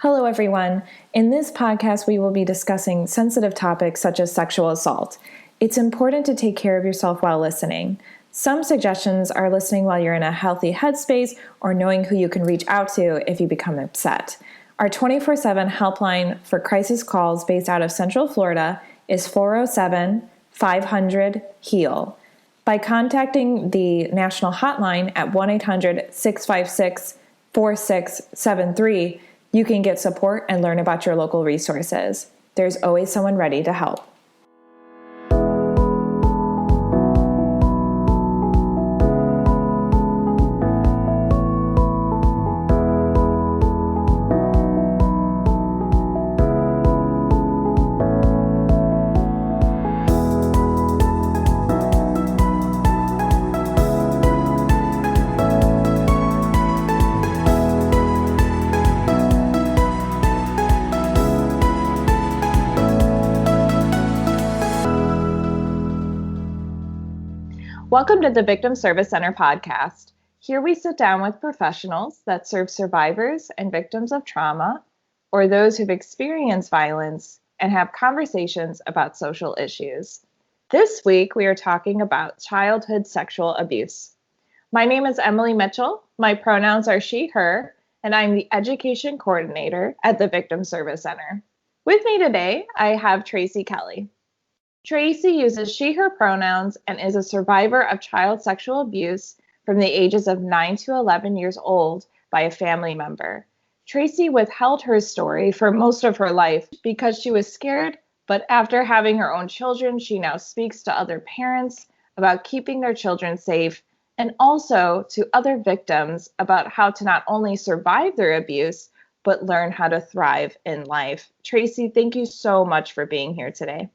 Hello, everyone. In this podcast, we will be discussing sensitive topics such as sexual assault. It's important to take care of yourself while listening. Some suggestions are listening while you're in a healthy headspace or knowing who you can reach out to if you become upset. Our 24/7 helpline for crisis calls based out of Central Florida is 407-500-HEAL. By contacting the national hotline at 1-800-656-4673, you can get support and learn about your local resources. There's always someone ready to help. Welcome to the Victim Service Center podcast. Here we sit down with professionals that serve survivors and victims of trauma or those who've experienced violence and have conversations about social issues. This week, we are talking about childhood sexual abuse. My name is Emilie Mitchell. My pronouns are she, her, and I'm the education coordinator at the Victim Service Center. With me today, I have Tracy Kelly. Tracy uses she, her pronouns and is a survivor of child sexual abuse from the ages of 9 to 11 years old by a family member. Tracy withheld her story for most of her life because she was scared, but after having her own children, she now speaks to other parents about keeping their children safe and also to other victims about how to not only survive their abuse, but learn how to thrive in life. Tracy, thank you so much for being here today.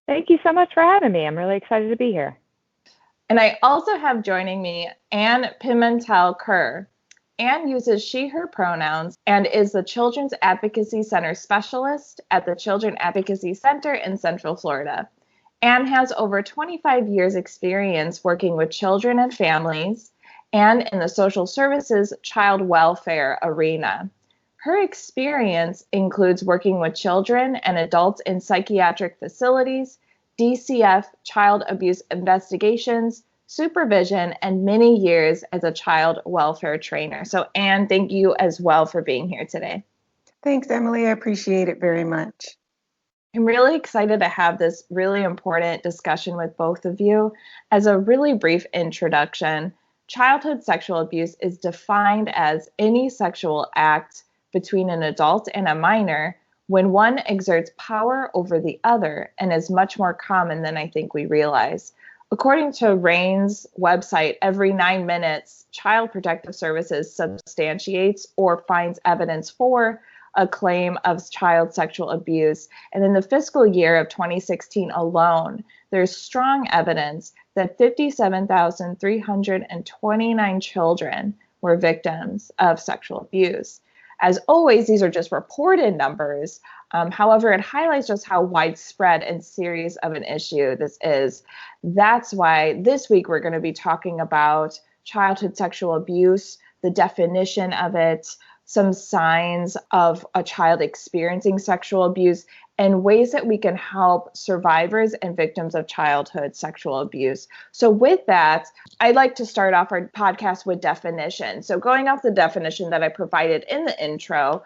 Thank you so much for having me. I'm really excited to be here. And I also have joining me Anne Pimentel-Kerr. Anne uses she, her pronouns and is the Children's Advocacy Center specialist at the Children Advocacy Center in Central Florida. Anne has over 25 years experience working with children and families and in the social services child welfare arena. Her experience includes working with children and adults in psychiatric facilities, DCF child abuse investigations, supervision, and many years as a child welfare trainer. So Anne, thank you as well for being here today. Thanks, Emilie. I appreciate it very much. I'm really excited to have this really important discussion with both of you. As a really brief introduction, childhood sexual abuse is defined as any sexual act between an adult and a minor when one exerts power over the other and is much more common than I think we realize. According to RAIN's website, every 9 minutes, Child Protective Services substantiates or finds evidence for a claim of child sexual abuse. And in the fiscal year of 2016 alone, there's strong evidence that 57,329 children were victims of sexual abuse. As always, these are just reported numbers. However, it highlights just how widespread and serious of an issue this is. That's why this week we're going to be talking about childhood sexual abuse, the definition of it, some signs of a child experiencing sexual abuse, and ways that we can help survivors and victims of childhood sexual abuse. So with that, I'd like to start off our podcast with definition. So going off the definition that I provided in the intro,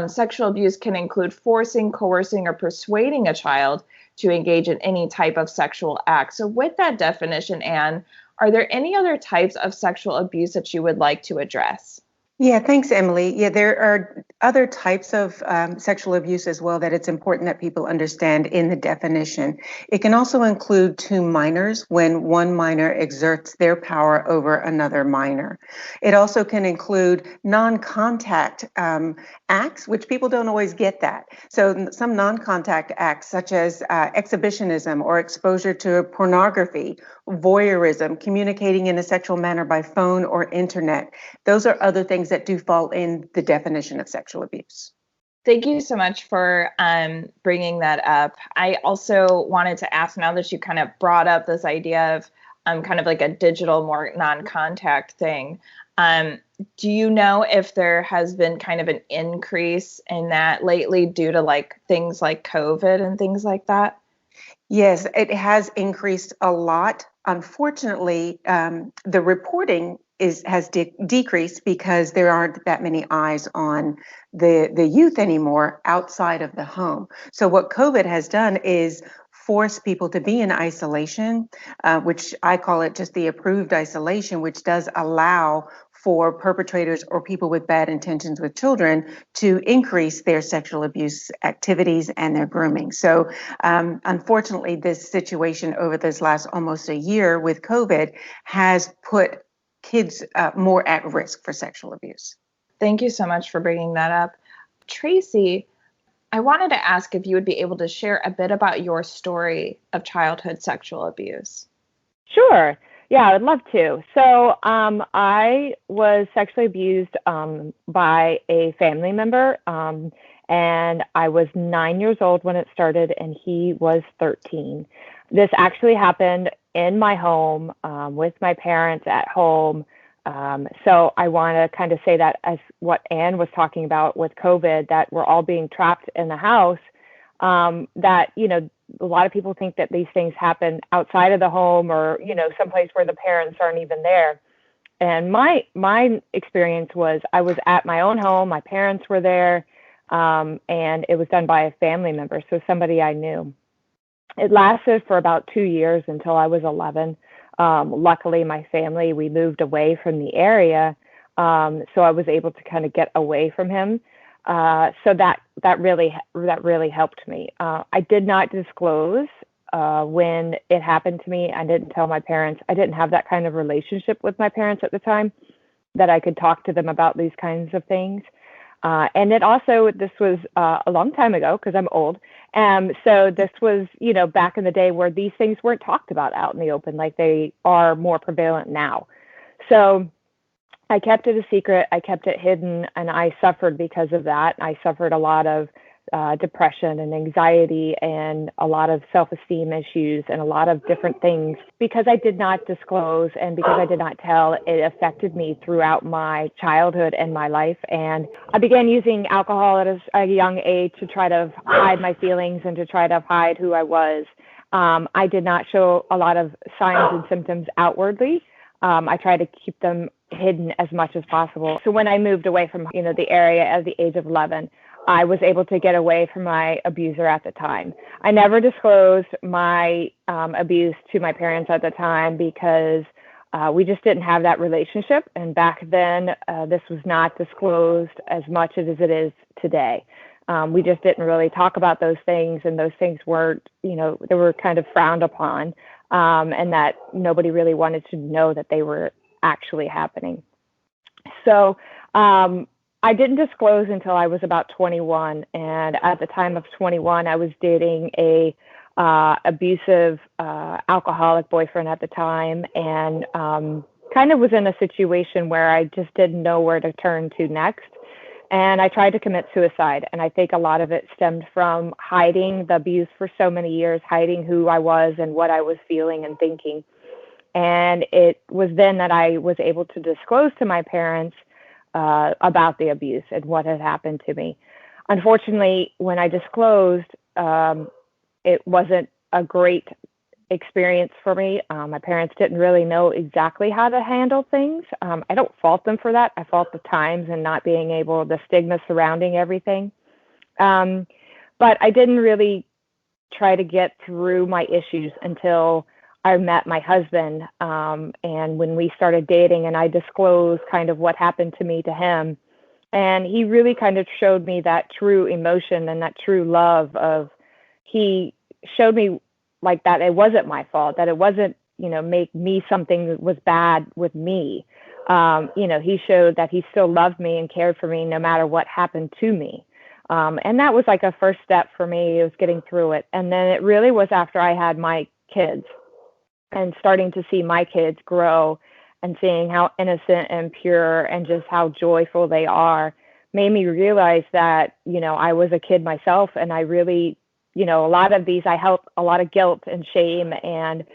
sexual abuse can include forcing, coercing, or persuading a child to engage in any type of sexual act. So with that definition, Anne, are there any other types of sexual abuse that you would like to address? Yeah, thanks, Emilie. Yeah, there are other types of sexual abuse as well that it's important that people understand in the definition. It can also include to minors when one minor exerts their power over another minor. It also can include non-contact acts, which people don't always get that. So some non-contact acts such as exhibitionism or exposure to pornography, voyeurism, communicating in a sexual manner by phone or internet. Those are other things that do fall in the definition of sexual abuse. Thank you so much for bringing that up. I also wanted to ask, now that you kind of brought up this idea of kind of like a digital, more non-contact thing, Do you know if there has been kind of an increase in that lately due to like things like COVID and things like that? Yes, it has increased a lot. Unfortunately, the reporting has decreased because there aren't that many eyes on the youth anymore outside of the home. So what COVID has done is force people to be in isolation, which I call it just the approved isolation, which does allow for perpetrators or people with bad intentions with children to increase their sexual abuse activities and their grooming. So unfortunately, this situation over this last almost a year with COVID has put kids more at risk for sexual abuse. Thank you so much for bringing that up. Tracy, I wanted to ask if you would be able to share a bit about your story of childhood sexual abuse. Sure. Yeah, I would love to. So I was sexually abused by a family member, and I was 9 years old when it started, and he was 13. This actually happened in my home with my parents at home. So I want to kind of say that as what Anne was talking about with COVID, that we're all being trapped in the house, that, you know, a lot of people think that these things happen outside of the home or, you know, someplace where the parents aren't even there. And my experience was I was at my own home, my parents were there, and it was done by a family member, so somebody I knew. It lasted for about 2 years until I was 11. Luckily, my family, we moved away from the area, so I was able to kind of get away from him. So that really helped me. I did not disclose when it happened to me. I didn't tell my parents. I didn't have that kind of relationship with my parents at the time that I could talk to them about these kinds of things. And this was a long time ago because I'm old. So this was, you know, back in the day where these things weren't talked about out in the open like they are more prevalent now. So I kept it a secret. I kept it hidden, and I suffered because of that. I suffered a lot of depression and anxiety and a lot of self-esteem issues and a lot of different things because I did not disclose and because I did not tell. It affected me throughout my childhood and my life. And I began using alcohol at a young age to try to hide my feelings and to try to hide who I was. I did not show a lot of signs and symptoms outwardly. I tried to keep them hidden as much as possible. So when I moved away from, you know, the area at the age of 11, I was able to get away from my abuser at the time. I never disclosed my abuse to my parents at the time because we just didn't have that relationship. And back then, this was not disclosed as much as it is today. We just didn't really talk about those things, and those things weren't, you know, they were kind of frowned upon, and that nobody really wanted to know that they were actually happening. So I didn't disclose until I was about 21, and at the time of 21, I was dating a abusive alcoholic boyfriend at the time, and kind of was in a situation where I just didn't know where to turn to next. And I tried to commit suicide, and I think a lot of it stemmed from hiding the abuse for so many years, hiding who I was and what I was feeling and thinking. And it was then that I was able to disclose to my parents about the abuse and what had happened to me. Unfortunately, when I disclosed, it wasn't a great experience for me. My parents didn't really know exactly how to handle things. I don't fault them for that. I fault the times and not being able, the stigma surrounding everything. But I didn't really try to get through my issues until I met my husband, and when we started dating and I disclosed kind of what happened to me to him, and he really kind of showed me that true emotion and that true love of, he showed me like that it wasn't my fault, that it wasn't, you know, make me something that was bad with me. You know, he showed that he still loved me and cared for me no matter what happened to me. And that was like a first step for me. It was getting through it. And then it really was after I had my kids and starting to see my kids grow and seeing how innocent and pure and just how joyful they are made me realize that, you know, I was a kid myself, and I really, you know, a lot of these, I felt a lot of guilt and shame, and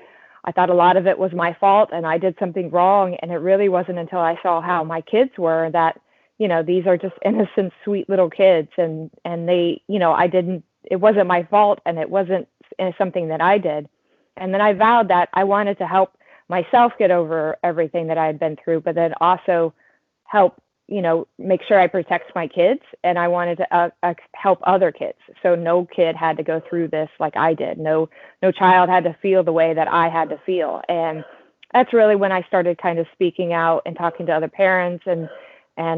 I thought a lot of it was my fault and I did something wrong. And it really wasn't until I saw how my kids were that, these are just innocent, sweet little kids. And they, it wasn't my fault and it wasn't something that I did. And then I vowed that I wanted to help myself get over everything that I had been through, but then also help, make sure I protect my kids. And I wanted to help other kids. So no kid had to go through this like I did. No child had to feel the way that I had to feel. And that's really when I started kind of speaking out and talking to other parents and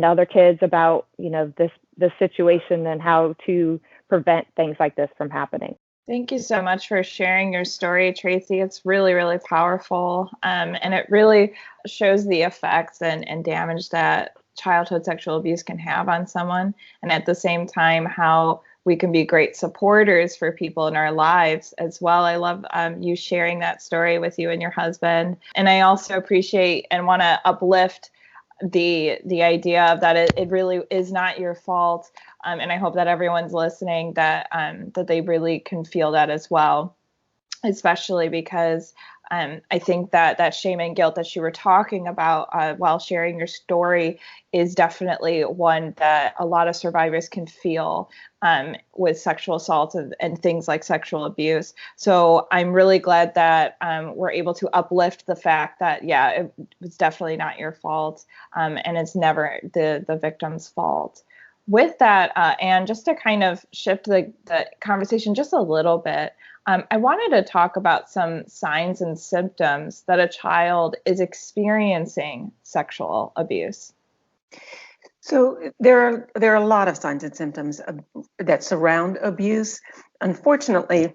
other kids about, this situation and how to prevent things like this from happening. Thank you so much for sharing your story, Tracy. It's really, really powerful. And it really shows the effects and damage that childhood sexual abuse can have on someone. And at the same time, how we can be great supporters for people in our lives as well. I love you sharing that story with you and your husband. And I also appreciate and want to uplift the idea of that it really is not your fault. And I hope that everyone's listening that they really can feel that as well, especially because I think that shame and guilt that you were talking about while sharing your story is definitely one that a lot of survivors can feel with sexual assault and things like sexual abuse. So I'm really glad that we're able to uplift the fact that, it was definitely not your fault and it's never the victim's fault. With that, and just to kind of shift the conversation just a little bit, I wanted to talk about some signs and symptoms that a child is experiencing sexual abuse. So there are a lot of signs and symptoms that surround abuse. Unfortunately,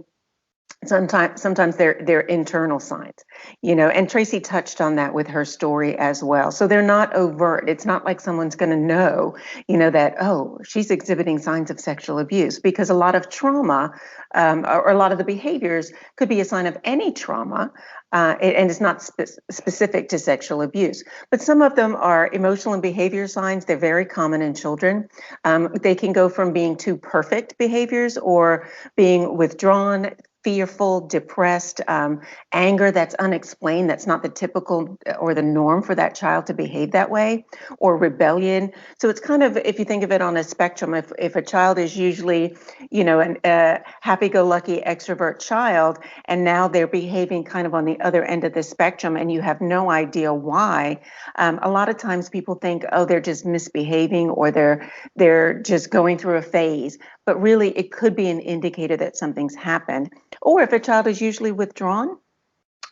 sometimes they're internal signs, and Tracy touched on that with her story as well. So they're not overt. It's not like someone's going to know, that, oh, she's exhibiting signs of sexual abuse, because a lot of trauma or a lot of the behaviors could be a sign of any trauma. And it's not specific to sexual abuse, but some of them are emotional and behavior signs. They're very common in children. They can go from being too perfect behaviors or being withdrawn, fearful, depressed, anger that's unexplained, that's not the typical or the norm for that child to behave that way, or rebellion. So it's kind of, if you think of it on a spectrum, if a child is usually, a happy-go-lucky extrovert child, and now they're behaving kind of on the other end of the spectrum and you have no idea why, a lot of times people think, oh, they're just misbehaving or they're just going through a phase. But really, it could be an indicator that something's happened. Or if a child is usually withdrawn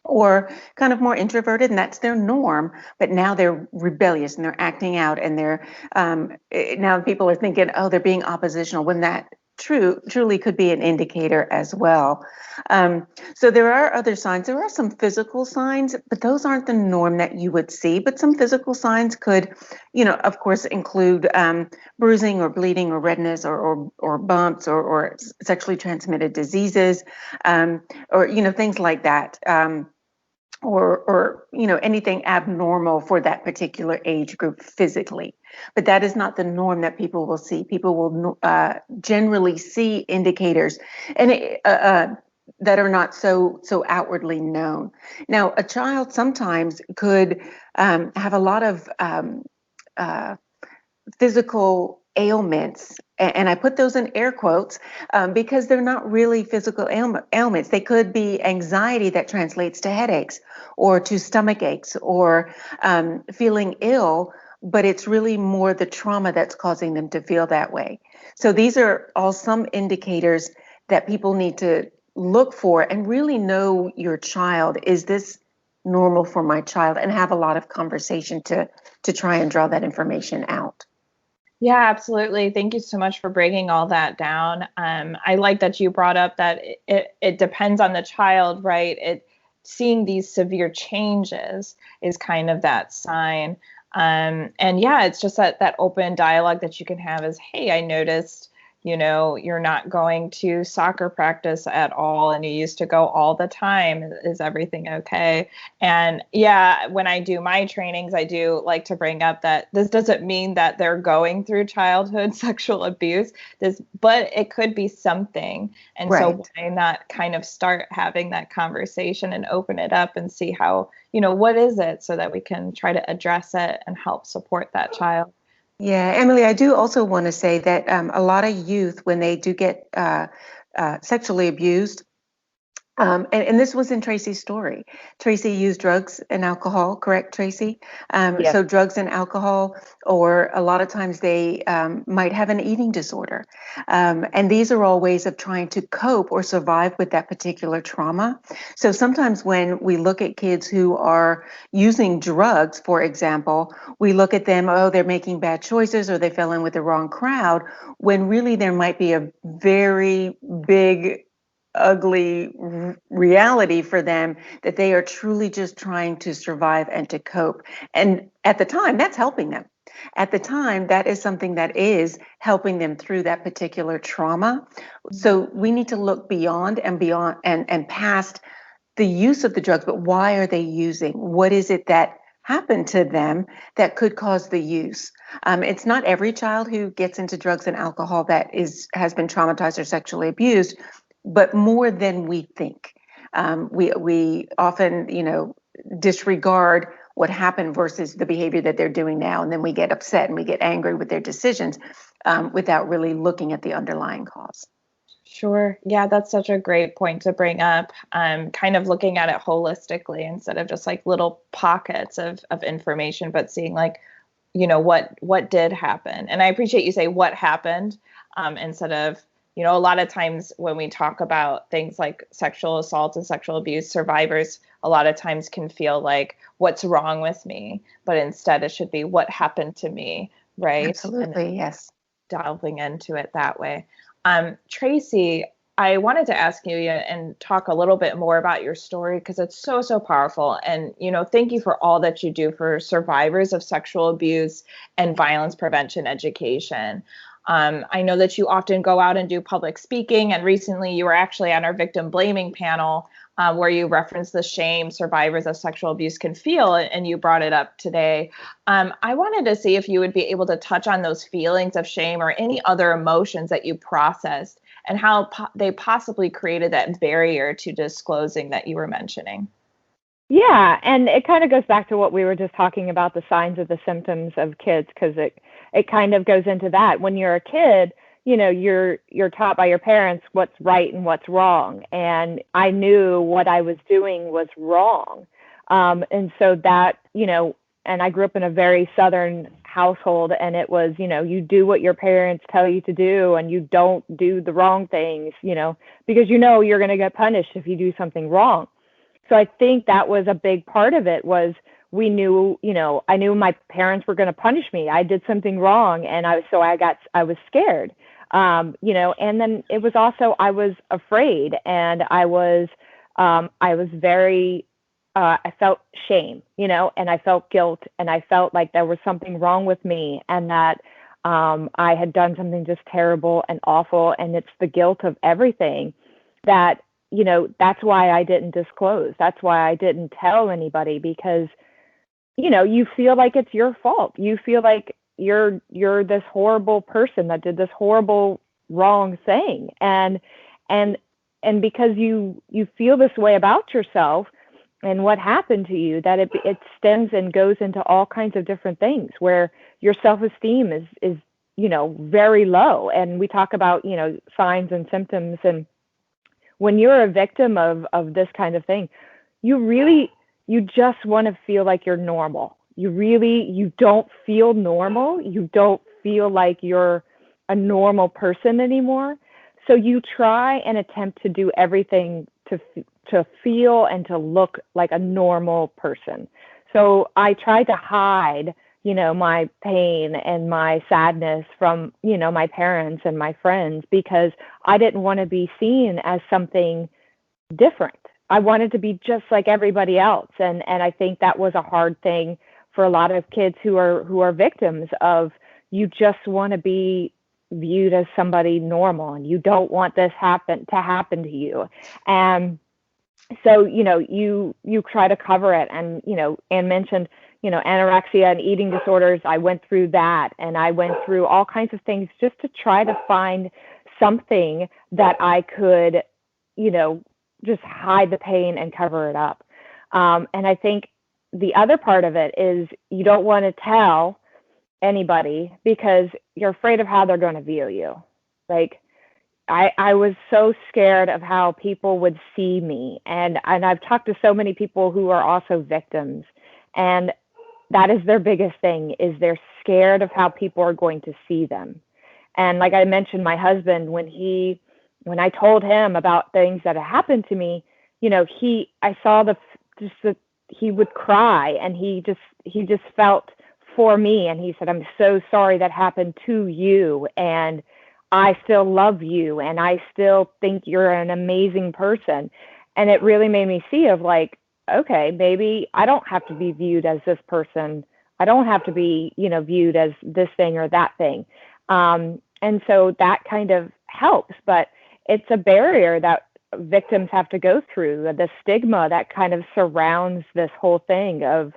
or kind of more introverted, and that's their norm, but now they're rebellious and they're acting out, and they're now people are thinking, oh, they're being oppositional, when that truly could be an indicator as well. So there are other signs. There are some physical signs, but those aren't the norm that you would see. But some physical signs could, of course, include bruising or bleeding or redness or bumps or sexually transmitted diseases, or things like that. Or anything abnormal for that particular age group physically. But that is not the norm that people will see. People will generally see indicators and that are not so outwardly known. Now, a child sometimes could have a lot of physical ailments, and I put those in air quotes because they're not really physical ailments. They could be anxiety that translates to headaches or to stomach aches or feeling ill, but it's really more the trauma that's causing them to feel that way. So these are all some indicators that people need to look for and really know your child. Is this normal for my child? And have a lot of conversation to try and draw that information out. Yeah, absolutely. Thank you so much for breaking all that down. I like that you brought up that it depends on the child, right? Seeing these severe changes is kind of that sign. And yeah, it's just that open dialogue that you can have is, hey, I noticed, you're not going to soccer practice at all and you used to go all the time. Is everything okay? And yeah, when I do my trainings, I do like to bring up that this doesn't mean that they're going through childhood sexual abuse, but it could be something. And so why not kind of start having that conversation and open it up and see how, what is it, so that we can try to address it and help support that child. Yeah, Emilie, I do also want to say that a lot of youth, when they do get sexually abused, and this was in Tracy's story. Tracy used drugs and alcohol, correct, Tracy? Yes. So drugs and alcohol, or a lot of times they might have an eating disorder. And these are all ways of trying to cope or survive with that particular trauma. So sometimes when we look at kids who are using drugs, for example, we look at them, oh, they're making bad choices or they fell in with the wrong crowd, when really there might be a very big ugly reality for them, that they are truly just trying to survive and to cope. And at the time, that's helping them. At the time, that is something that is helping them through that particular trauma. So we need to look beyond and past the use of the drugs, but why are they using? What is it that happened to them that could cause the use? It's not every child who gets into drugs and alcohol that has been traumatized or sexually abused, but more than we think. We often, disregard what happened versus the behavior that they're doing now, and then we get upset and we get angry with their decisions without really looking at the underlying cause. Sure. Yeah, that's such a great point to bring up. Kind of looking at it holistically instead of just like little pockets of information, but seeing like, what did happen. And I appreciate you say what happened instead of, a lot of times when we talk about things like sexual assault and sexual abuse, survivors a lot of times can feel like, what's wrong with me? But instead it should be, what happened to me, right? Absolutely, and yes. Delving into it that way. Tracy, I wanted to ask you and talk a little bit more about your story because it's so, so powerful. And, thank you for all that you do for survivors of sexual abuse and violence prevention education. I know that you often go out and do public speaking, and recently you were actually on our victim blaming panel where you referenced the shame survivors of sexual abuse can feel, and you brought it up today. I wanted to see if you would be able to touch on those feelings of shame or any other emotions that you processed and how they possibly created that barrier to disclosing that you were mentioning. Yeah, and it kind of goes back to what we were just talking about, the signs of the symptoms of kids, because it kind of goes into that. When you're a kid, you're taught by your parents what's right and what's wrong. And I knew what I was doing was wrong. And so that, and I grew up in a very Southern household, and it was, you do what your parents tell you to do and you don't do the wrong things, because you're going to get punished if you do something wrong. So I think that was a big part of it. Was we knew, I knew my parents were going to punish me. I did something wrong, and I was scared, and then it was also, I was afraid, and I was very, I felt shame, and I felt guilt, and I felt like there was something wrong with me, and that I had done something just terrible and awful, and it's the guilt of everything that. That's why I didn't disclose. That's why I didn't tell anybody, because, you feel like it's your fault. You feel like you're this horrible person that did this horrible wrong thing. And because you feel this way about yourself and what happened to you, that it stems and goes into all kinds of different things where your self-esteem is very low. And we talk about, signs and symptoms, and when you're a victim of this kind of thing, you just want to feel like you're normal. You don't feel normal. You don't feel like you're a normal person anymore. So you try and attempt to do everything to feel and to look like a normal person. So I tried to hide, my pain and my sadness from, my parents and my friends, because I didn't want to be seen as something different. I wanted to be just like everybody else. And I think that was a hard thing for a lot of kids who are victims of, you just want to be viewed as somebody normal, and you don't want this to happen to you. And so, you try to cover it. And, Anne mentioned, anorexia and eating disorders. I went through that, and I went through all kinds of things just to try to find something that I could, just hide the pain and cover it up. And I think the other part of it is you don't want to tell anybody because you're afraid of how they're going to view you. Like, I was so scared of how people would see me. And I've talked to so many people who are also victims. And that is their biggest thing, is they're scared of how people are going to see them. And like I mentioned, my husband, when I told him about things that had happened to me, I saw he would cry, and he just felt for me. And he said, "I'm so sorry that happened to you. And I still love you. And I still think you're an amazing person." And it really made me see of like, okay, maybe I don't have to be viewed as this person. I don't have to be, viewed as this thing or that thing. And so that kind of helps, but it's a barrier that victims have to go through, the stigma that kind of surrounds this whole thing of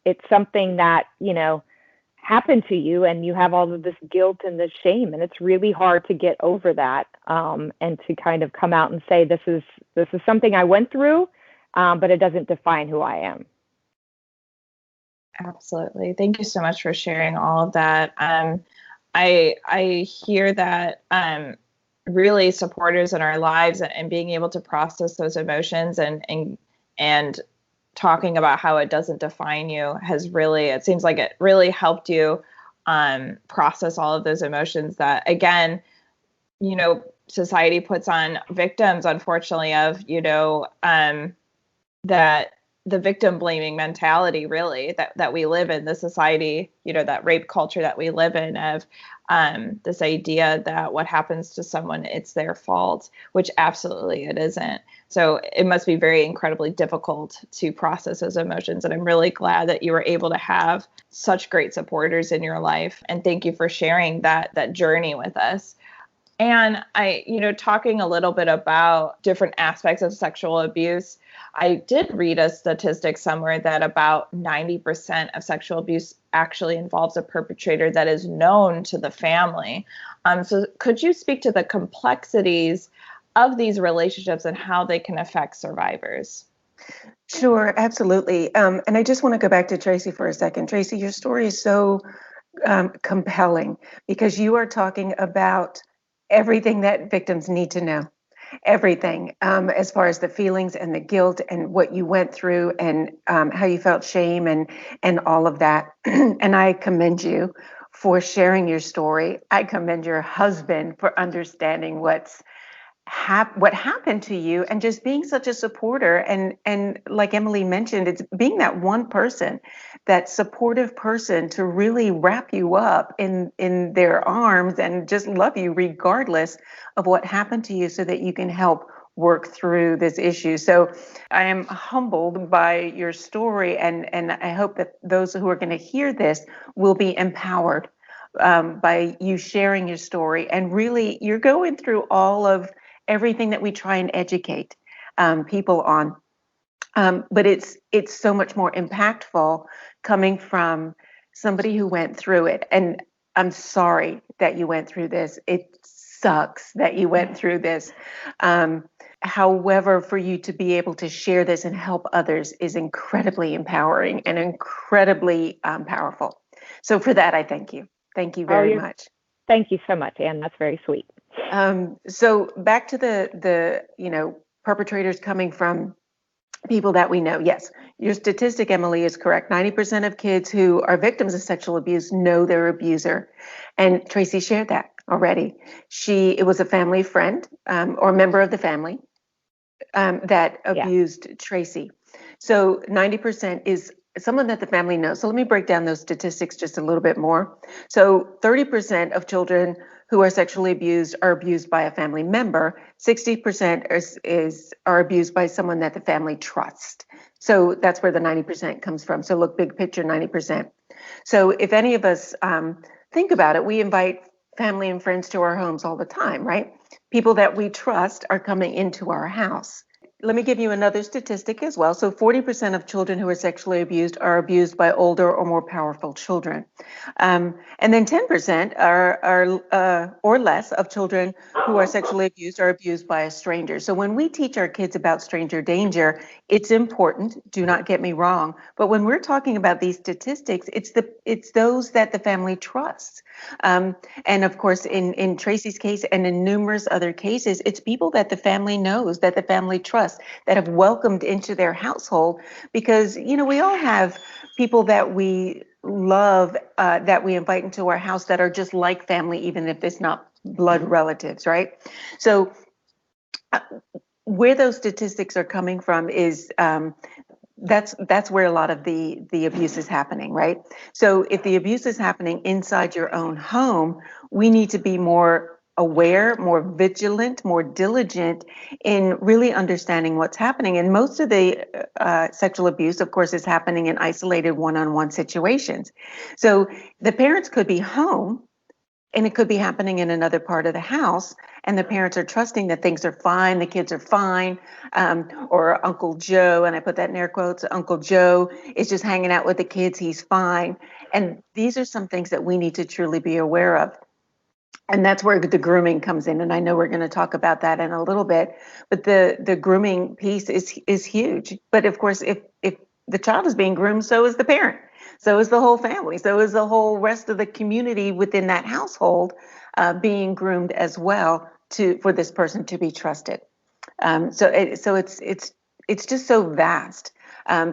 it's something that, happened to you, and you have all of this guilt and this shame, and it's really hard to get over that, and to kind of come out and say, this is something I went through, but it doesn't define who I am. Absolutely. Thank you so much for sharing all of that. I hear that really supporters in our lives and being able to process those emotions and talking about how it doesn't define you has really, it seems like it really helped you process all of those emotions that, again, society puts on victims, unfortunately, of, that the victim blaming mentality, really, that we live in, the society, that rape culture that we live in, of this idea that what happens to someone, it's their fault, which absolutely it isn't. So it must be very incredibly difficult to process those emotions. And I'm really glad that you were able to have such great supporters in your life. And thank you for sharing that journey with us. And talking a little bit about different aspects of sexual abuse, I did read a statistic somewhere that about 90% of sexual abuse actually involves a perpetrator that is known to the family. So could you speak to the complexities of these relationships and how they can affect survivors? Sure, absolutely. And I just want to go back to Tracy for a second. Tracy, your story is so compelling because you are talking about everything that victims need to know. Everything, as far as the feelings and the guilt and what you went through and how you felt shame and all of that. And I commend you for sharing your story. I commend your husband for understanding what happened to you and just being such a supporter. And like Emilie mentioned, it's being that one person, that supportive person to really wrap you up in their arms and just love you regardless of what happened to you so that you can help work through this issue. So I am humbled by your story, and I hope that those who are going to hear this will be empowered by you sharing your story. And really, you're going through all of everything that we try and educate people on. But it's so much more impactful coming from somebody who went through it. And I'm sorry that you went through this. It sucks that you went through this. However, for you to be able to share this and help others is incredibly empowering and incredibly powerful. So for that, I thank you. Thank you very much. Thank you so much, Anne. That's very sweet. So back to the perpetrators coming from people that we know. Yes, your statistic, Emilie, is correct. 90% of kids who are victims of sexual abuse know their abuser. And Tracy shared that already. It was a family friend or member of the family that abused Tracy. So 90% is someone that the family knows. So let me break down those statistics just a little bit more. So 30% of children who are sexually abused are abused by a family member. 60% are abused by someone that the family trusts. So that's where the 90% comes from. So look, big picture, 90%. So if any of us think about it, we invite family and friends to our homes all the time, right? People that we trust are coming into our house. Let me give you another statistic as well. So 40% of children who are sexually abused are abused by older or more powerful children. And then 10% or less of children who are sexually abused are abused by a stranger. So when we teach our kids about stranger danger, it's important, do not get me wrong. But when we're talking about these statistics, it's those that the family trusts. And of course, in Tracy's case and in numerous other cases, it's people that the family knows, that the family trusts, that have welcomed into their household, because, we all have people that we love, that we invite into our house that are just like family, even if it's not blood relatives, right? So where those statistics are coming from is that's where a lot of the abuse is happening, right? So if the abuse is happening inside your own home, we need to be more aware, more vigilant, more diligent in really understanding what's happening. And most of the sexual abuse, of course, is happening in isolated one-on-one situations. So the parents could be home, and it could be happening in another part of the house, and the parents are trusting that things are fine, the kids are fine, or Uncle Joe, and I put that in air quotes, Uncle Joe is just hanging out with the kids, he's fine. And these are some things that we need to truly be aware of. And that's where the grooming comes in. And I know we're going to talk about that in a little bit, but the grooming piece is huge. But of course, if the child is being groomed, so is the parent. So is the whole family. So is the whole rest of the community within that household being groomed as well for this person to be trusted. So it's just so vast.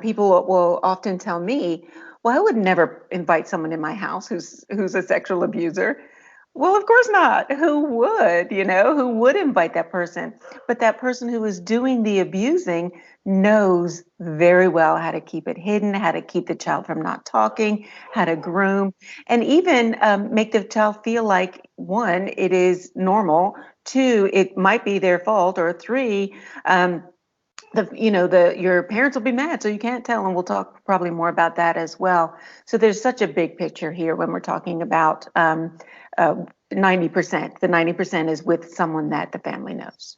People will often tell me, "Well, I would never invite someone in my house who's a sexual abuser." Well, of course not. Who would, who would invite that person? But that person who is doing the abusing knows very well how to keep it hidden, how to keep the child from not talking, how to groom, and even make the child feel like, one, it is normal, two, it might be their fault, or three, your parents will be mad, so you can't tell, and we'll talk probably more about that as well. So there's such a big picture here when we're talking about 90%. The 90% is with someone that the family knows.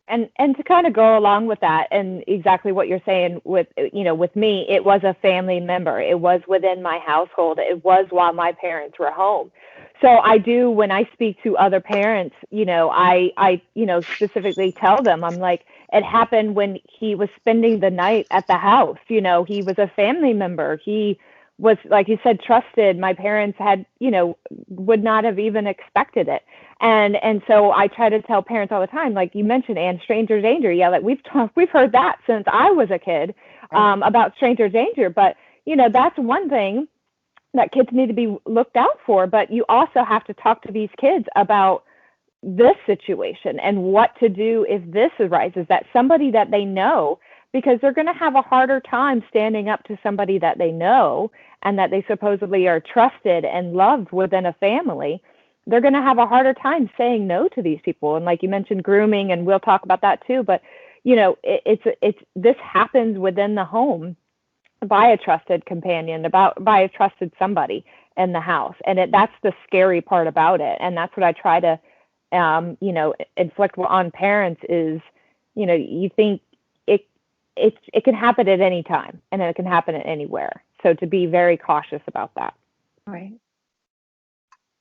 And to kind of go along with that, and exactly what you're saying with me, it was a family member. It was within my household. It was while my parents were home. So I do, when I speak to other parents, I specifically tell them, I'm like, it happened when he was spending the night at the house. He was a family member. He was, like you said, trusted. My parents had, would not have even expected it. And so I try to tell parents all the time, like you mentioned, and stranger danger. Yeah, like we've heard that since I was a kid, about stranger danger. But, that's one thing that kids need to be looked out for. But you also have to talk to these kids about this situation and what to do if this arises, that somebody that they know, because they're going to have a harder time standing up to somebody that they know and that they supposedly are trusted and loved within a family. They're going to have a harder time saying no to these people. And like you mentioned, grooming, and we'll talk about that too. But, this happens within the home by a trusted companion, by a trusted somebody in the house. And that's the scary part about it. And that's what I try to, inflict on parents is, you think it can happen at any time, and it can happen at anywhere. So to be very cautious about that. Right.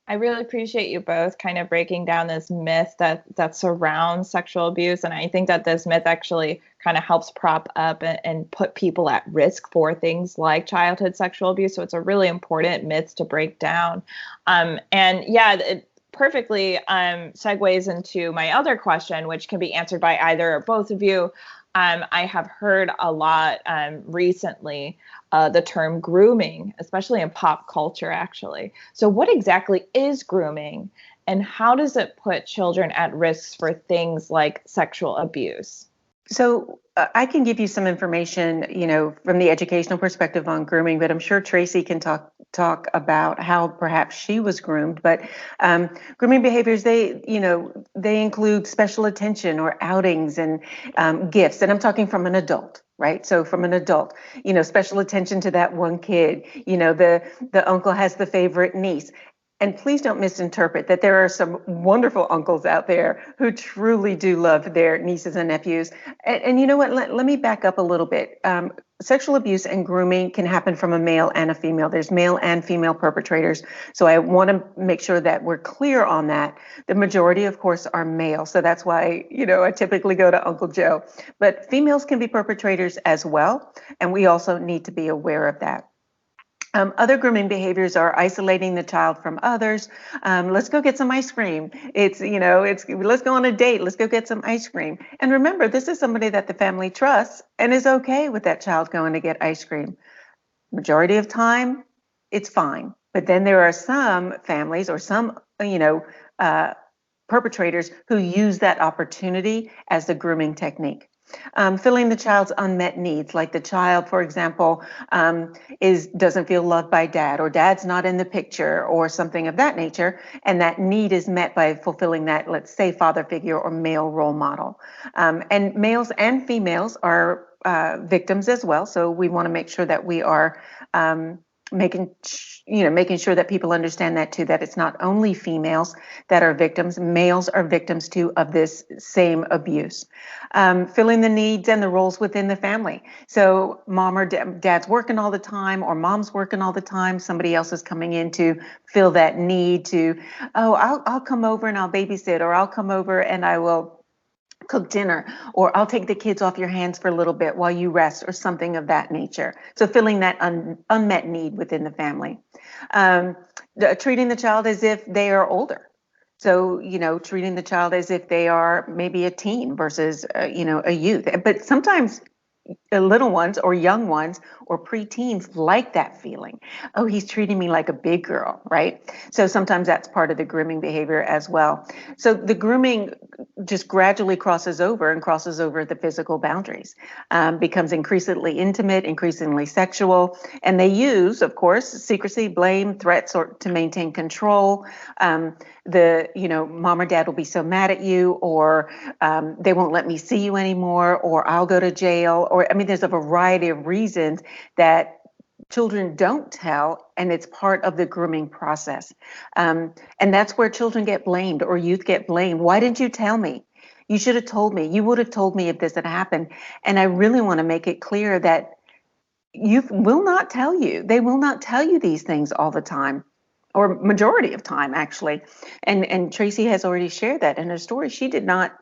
I really appreciate you both kind of breaking down this myth that surrounds sexual abuse. And I think that this myth actually kind of helps prop up and put people at risk for things like childhood sexual abuse. So it's a really important myth to break down. It perfectly segues into my other question, which can be answered by either or both of you. I have heard a lot recently the term grooming, especially in pop culture, actually. So what exactly is grooming, and how does it put children at risk for things like sexual abuse? So I can give you some information, from the educational perspective on grooming, but I'm sure Tracy can talk about how perhaps she was groomed. But grooming behaviors, they include special attention or outings and gifts. And I'm talking from an adult, right? So from an adult, special attention to that one kid, the uncle has the favorite niece. And please don't misinterpret that there are some wonderful uncles out there who truly do love their nieces and nephews. And you know what? Let me back up a little bit. Sexual abuse and grooming can happen from a male and a female. There's male and female perpetrators. So I want to make sure that we're clear on that. The majority, of course, are male. So that's why, I typically go to Uncle Joe. But females can be perpetrators as well. And we also need to be aware of that. Other grooming behaviors are isolating the child from others. Let's go get some ice cream. It's let's go on a date. Let's go get some ice cream. And remember, this is somebody that the family trusts and is okay with that child going to get ice cream. Majority of time, it's fine. But then there are some families or some, perpetrators who use that opportunity as the grooming technique. Filling the child's unmet needs, like the child, for example, doesn't feel loved by dad, or dad's not in the picture, or something of that nature, and that need is met by fulfilling that, let's say, father figure or male role model. And males and females are victims as well, so we want to make sure that we are making sure that people understand that too, that it's not only females that are victims, males are victims too of this same abuse. Filling the needs and the roles within the family. So mom or dad's working all the time, or mom's working all the time. Somebody else is coming in to fill that need to, I'll come over and I'll babysit, or I'll come over and I will cook dinner, or I'll take the kids off your hands for a little bit while you rest, or something of that nature. So filling that unmet need within the family. Treating the child as if they are older. So, treating the child as if they are maybe a teen versus, a youth. But sometimes little ones or young ones or preteens like that feeling. Oh, he's treating me like a big girl, right? So sometimes that's part of the grooming behavior as well. So the grooming just gradually crosses over the physical boundaries, becomes increasingly intimate, increasingly sexual. And they use, of course, secrecy, blame, threats, or to maintain control. Mom or dad will be so mad at you, or they won't let me see you anymore, or I'll go to jail, there's a variety of reasons that children don't tell, and it's part of the grooming process. And that's where children get blamed, or youth get blamed. Why didn't you tell me? You should have told me. You would have told me if this had happened. And I really want to make it clear that youth will not tell you. They will not tell you these things all the time, or majority of time, actually. And Tracy has already shared that in her story. She did not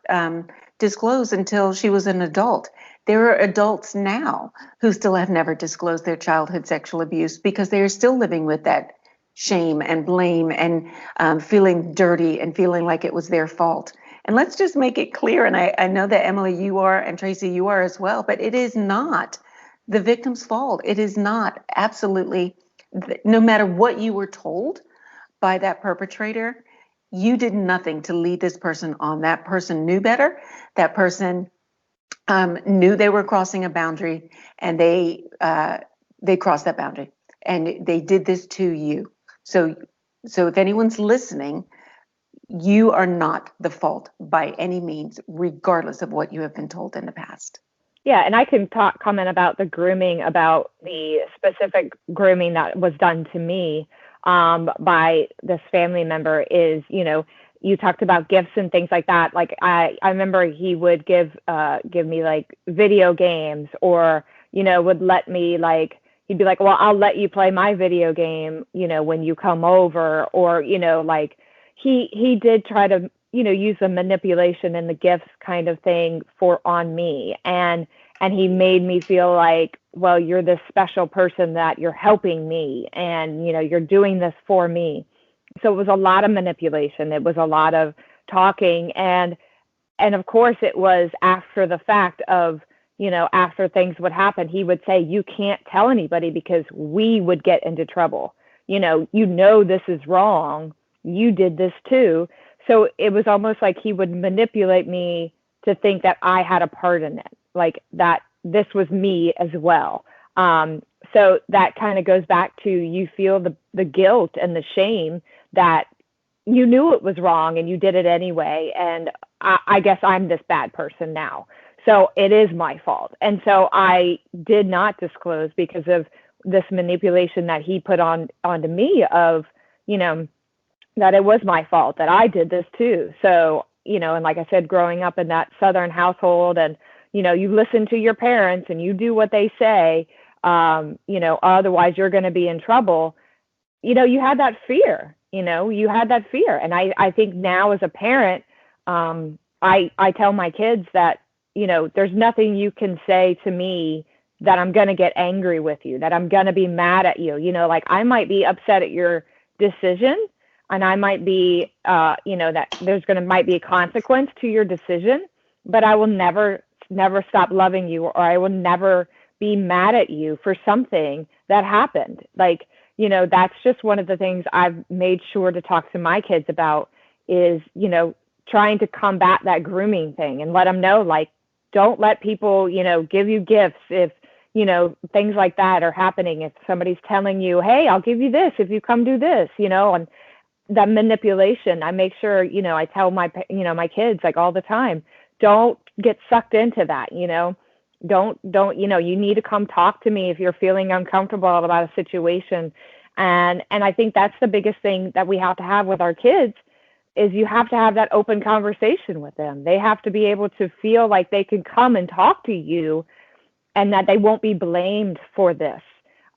disclose until she was an adult. There are adults now who still have never disclosed their childhood sexual abuse because they are still living with that shame and blame and feeling dirty and feeling like it was their fault. And let's just make it clear, and I know that Emilie, you are, and Tracy, you are as well, but it is not the victim's fault. It is not, absolutely, no matter what you were told by that perpetrator, you did nothing to lead this person on. That person knew better. That person knew they were crossing a boundary, and they crossed that boundary, and they did this to you. So if anyone's listening, you are not the fault by any means, regardless of what you have been told in the past. Yeah, and I can comment about the grooming, about the specific grooming that was done to me by this family member is, you talked about gifts and things like that. Like I remember he would give me like video games, or, would let me he'd be like, well, I'll let you play my video game, when you come over, or, he did try to, use the manipulation and the gifts kind of thing on me. And he made me feel like, well, you're this special person, that you're helping me, and, you're doing this for me. So it was a lot of manipulation. It was a lot of talking. And of course it was after the fact of, after things would happen, he would say, you can't tell anybody because we would get into trouble. This is wrong. You did this too. So it was almost like he would manipulate me to think that I had a part in it, like that this was me as well. So that kind of goes back to, you feel the guilt and the shame that you knew it was wrong and you did it anyway. And I guess I'm this bad person now. So it is my fault. And so I did not disclose because of this manipulation that he put onto me of, that it was my fault, that I did this too. So, and like I said, growing up in that Southern household, and, you listen to your parents and you do what they say, otherwise you're going to be in trouble. You had that fear, And I think now as a parent, I tell my kids that, there's nothing you can say to me that I'm going to get angry with you, that I'm going to be mad at you. Like I might be upset at your decision, and I might be, that there's might be a consequence to your decision, but I will never stop loving you, or I will never be mad at you for something that happened. Like, that's just one of the things I've made sure to talk to my kids about is, trying to combat that grooming thing and let them know, like, don't let people, give you gifts if, things like that are happening. If somebody's telling you, hey, I'll give you this if you come do this, and that manipulation, I make sure, I tell my kids like all the time, don't get sucked into that, don't, you need to come talk to me if you're feeling uncomfortable about a situation. And I think that's the biggest thing that we have to have with our kids is you have to have that open conversation with them. They have to be able to feel like they can come and talk to you and that they won't be blamed for this.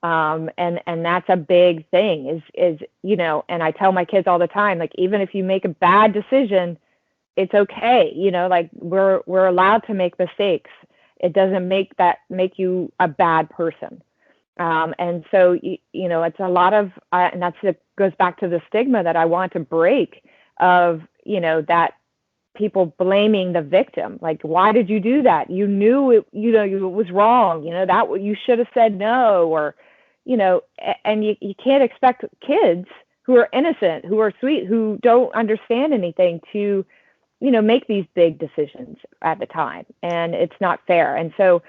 And that's a big thing is, and I tell my kids all the time, like, even if you make a bad decision, it's okay. Like we're allowed to make mistakes. It doesn't make you a bad person. And so, it's a lot of, and it goes back to the stigma that I want to break of, that people blaming the victim. Like, why did you do that? You knew it, it was wrong, that you should have said no, or, and you can't expect kids who are innocent, who are sweet, who don't understand anything to, make these big decisions at the time. And it's not fair. And so,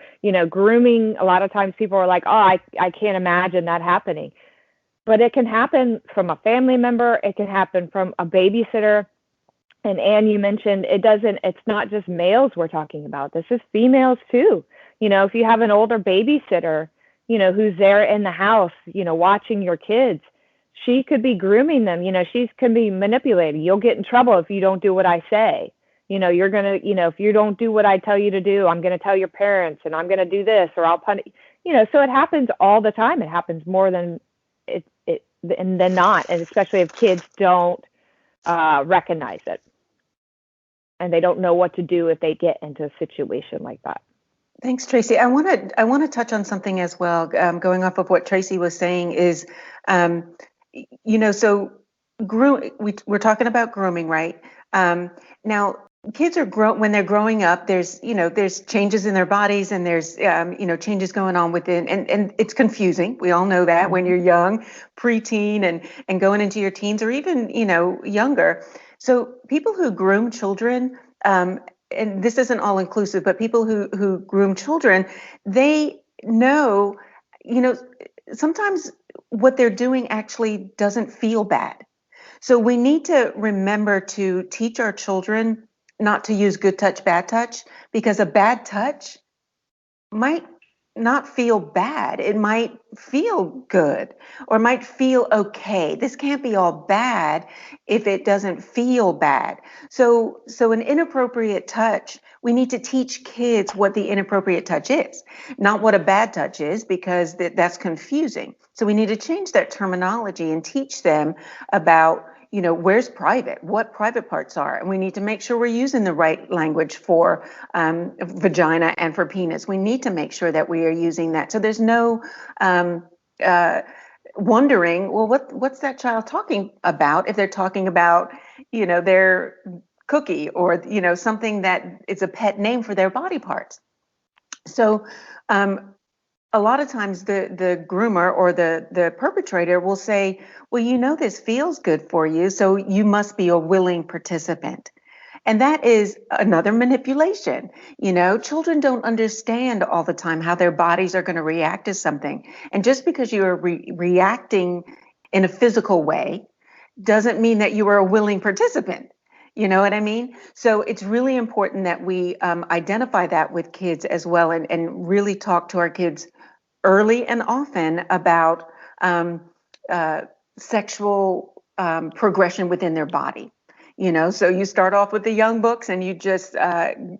grooming, a lot of times people are like, oh, I can't imagine that happening. But it can happen from a family member. It can happen from a babysitter. And Anne, you mentioned it's not just males we're talking about. This is females too. If you have an older babysitter, who's there in the house, watching your kids, she could be grooming them. She can be manipulated. You'll get in trouble if you don't do what I say. You're going to, if you don't do what I tell you to do, I'm going to tell your parents and I'm going to do this, or I'll punish, so it happens all the time. It happens more than than not. And especially if kids don't recognize it and they don't know what to do if they get into a situation like that. Thanks, Tracy. I want to touch on something as well. Going off of what Tracy was saying is, so we're talking about grooming, right? Now, kids are when they're growing up, there's changes in their bodies, and there's changes going on within, and it's confusing. We all know that when you're young, preteen, and going into your teens, or even younger. So people who groom children, and this isn't all inclusive, but people who groom children, they know, sometimes what they're doing actually doesn't feel bad. So we need to remember to teach our children not to use good touch, bad touch, because a bad touch might not feel bad. It might feel good, or might feel okay. This can't be all bad if it doesn't feel bad. So an inappropriate touch, we need to teach kids what the inappropriate touch is, not what a bad touch is, because that's confusing. So we need to change that terminology and teach them about, where's private, what private parts are. And we need to make sure we're using the right language for vagina and for penis. We need to make sure that we are using that. So there's no wondering, well, what's that child talking about if they're talking about, their cookie, or, something that is a pet name for their body parts. So a lot of times the groomer or the perpetrator will say, well, this feels good for you, so you must be a willing participant. And that is another manipulation. Children don't understand all the time how their bodies are going to react to something. And just because you are reacting in a physical way doesn't mean that you are a willing participant. You know what I mean? So it's really important that we identify that with kids as well, and really talk to our kids early and often about sexual progression within their body. So you start off with the young books and you just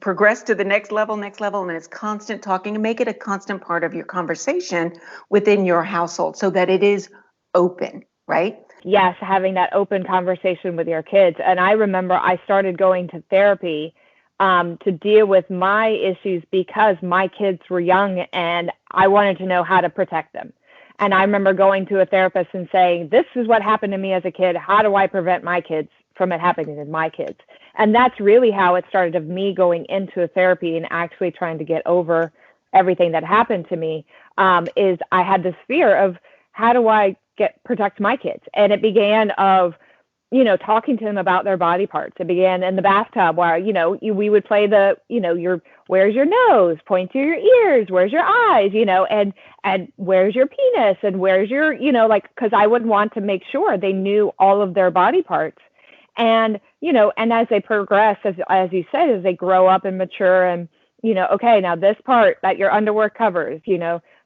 progress to the next level, and it's constant talking, and make it a constant part of your conversation within your household so that it is open, right? Yes, having that open conversation with your kids. And I remember I started going to therapy to deal with my issues because my kids were young and I wanted to know how to protect them. And I remember going to a therapist and saying, this is what happened to me as a kid. How do I prevent my kids from it happening to my kids? And that's really how it started, of me going into a therapy and actually trying to get over everything that happened to me. Is I had this fear of, how do I protect my kids? And it began of, talking to them about their body parts. It began in the bathtub where, we would play the, where's your nose? Point to your ears. Where's your eyes? And where's your penis? And where's your, because I would want to make sure they knew all of their body parts. And, and as they progress, as you said, as they grow up and mature and, okay, now this part that your underwear covers,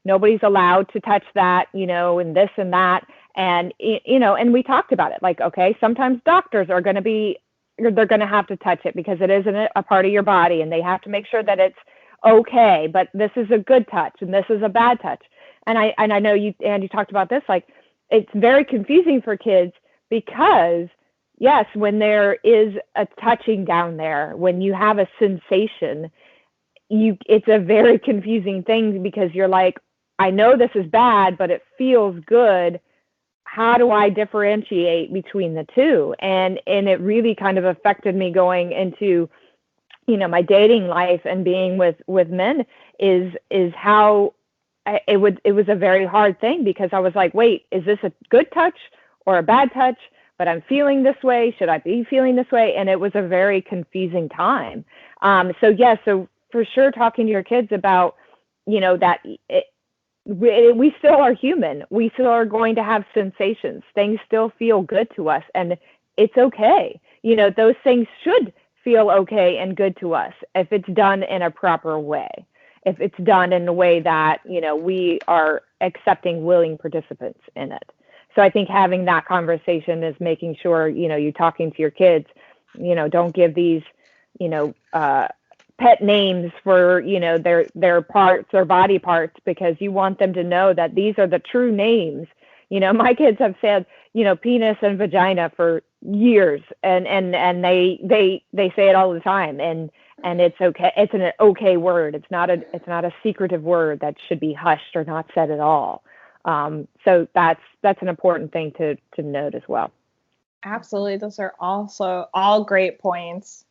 nobody's allowed to touch that, and this and that. And, and we talked about it, like, okay, sometimes doctors are going to they're going to have to touch it because it isn't a part of your body, and they have to make sure that it's okay, but this is a good touch and this is a bad touch. And I know you talked about this, like, it's very confusing for kids because, yes, when there is a touching down there, when you have a sensation, it's a very confusing thing because you're like, I know this is bad, but it feels good. How do I differentiate between the two? And it really kind of affected me going into, my dating life and being with men is how it was a very hard thing, because I was like, wait, is this a good touch or a bad touch? But I'm feeling this way. Should I be feeling this way? And it was a very confusing time. So for sure, talking to your kids about, that we still are human. We still are going to have sensations. Things still feel good to us, and it's okay. Those things should feel okay and good to us if it's done in a proper way. If it's done in a way that, we are accepting, willing participants in it. So I think having that conversation is making sure, you're talking to your kids, don't give these, pet names for, their parts or body parts, because you want them to know that these are the true names. My kids have said, penis and vagina for years, and they say it all the time, and it's okay. It's an okay word. It's not a secretive word that should be hushed or not said at all. So that's an important thing to note as well. Absolutely. Those are also all great points.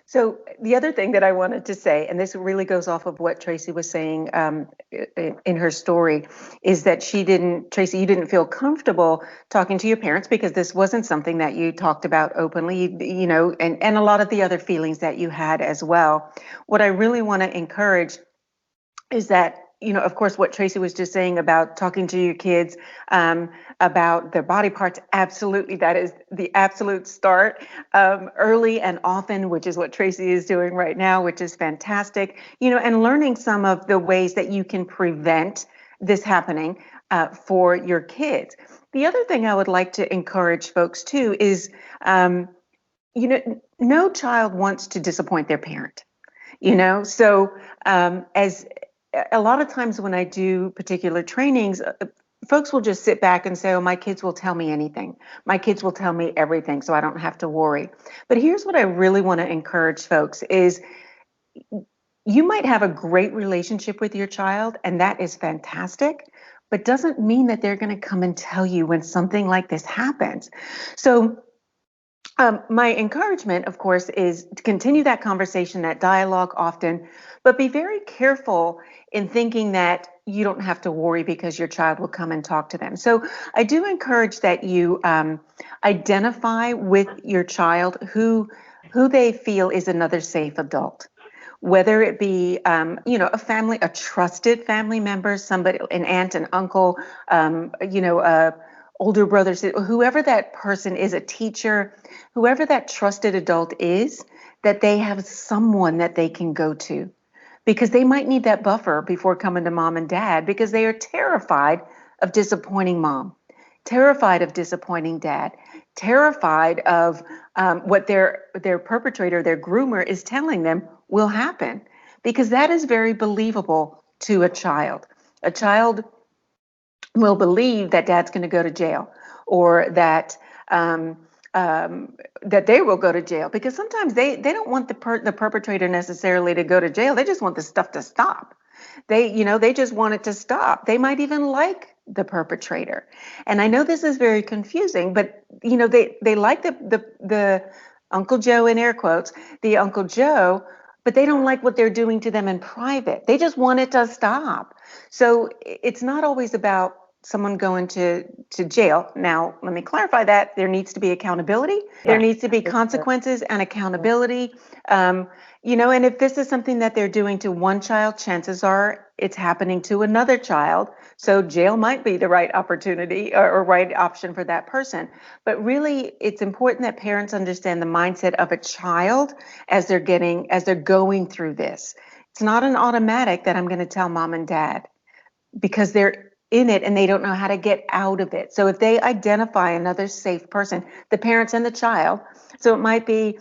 So the other thing that I wanted to say, and this really goes off of what Tracy was saying in her story, is that Tracy, you didn't feel comfortable talking to your parents because this wasn't something that you talked about openly, and a lot of the other feelings that you had as well. What I really want to encourage is that, of course, what Tracy was just saying about talking to your kids about their body parts, absolutely, that is the absolute start, early and often, which is what Tracy is doing right now, which is fantastic, and learning some of the ways that you can prevent this happening for your kids. The other thing I would like to encourage folks too is, no child wants to disappoint their parent, so as a lot of times when I do particular trainings, folks will just sit back and say, oh, my kids will tell me anything. My kids will tell me everything, so I don't have to worry. But here's what I really want to encourage folks is, you might have a great relationship with your child, and that is fantastic, but doesn't mean that they're going to come and tell you when something like this happens. So my encouragement, of course, is to continue that conversation, that dialogue often, but be very careful in thinking that you don't have to worry because your child will come and talk to them. So I do encourage that you identify with your child who they feel is another safe adult, whether it be, a trusted family member, somebody, an aunt, an uncle, older brother, whoever that person is, a teacher, whoever that trusted adult is, that they have someone that they can go to, because they might need that buffer before coming to mom and dad, because they are terrified of disappointing mom. terrified of disappointing dad, terrified of what their perpetrator, their groomer, is telling them will happen, because that is very believable to a child. A child will believe that dad's going to go to jail, or that that they will go to jail, because sometimes they don't want the perpetrator necessarily to go to jail. They just want the stuff to stop. They just want it to stop. They might even like the perpetrator. And I know this is very confusing, but they like the Uncle Joe, in air quotes, the Uncle Joe, but they don't like what they're doing to them in private. They just want it to stop. So it's not always about someone going to jail. Now, let me clarify that. There needs to be accountability. There needs to be consequences and accountability. And if this is something that they're doing to one child, chances are it's happening to another child. So jail might be the right opportunity or right option for that person. But really, it's important that parents understand the mindset of a child as they're going through this. It's not an automatic that I'm going to tell mom and dad, because they're in it and they don't know how to get out of it. So if they identify another safe person, the parents and the child, so it might be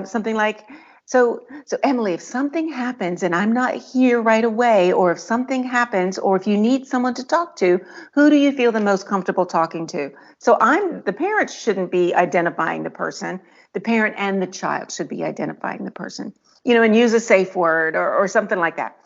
something like, so Emilie, if something happens and I'm not here right away, or if something happens, or if you need someone to talk to, who do you feel the most comfortable talking to? So the parent shouldn't be identifying the person. The parent and the child should be identifying the person, and use a safe word or something like that.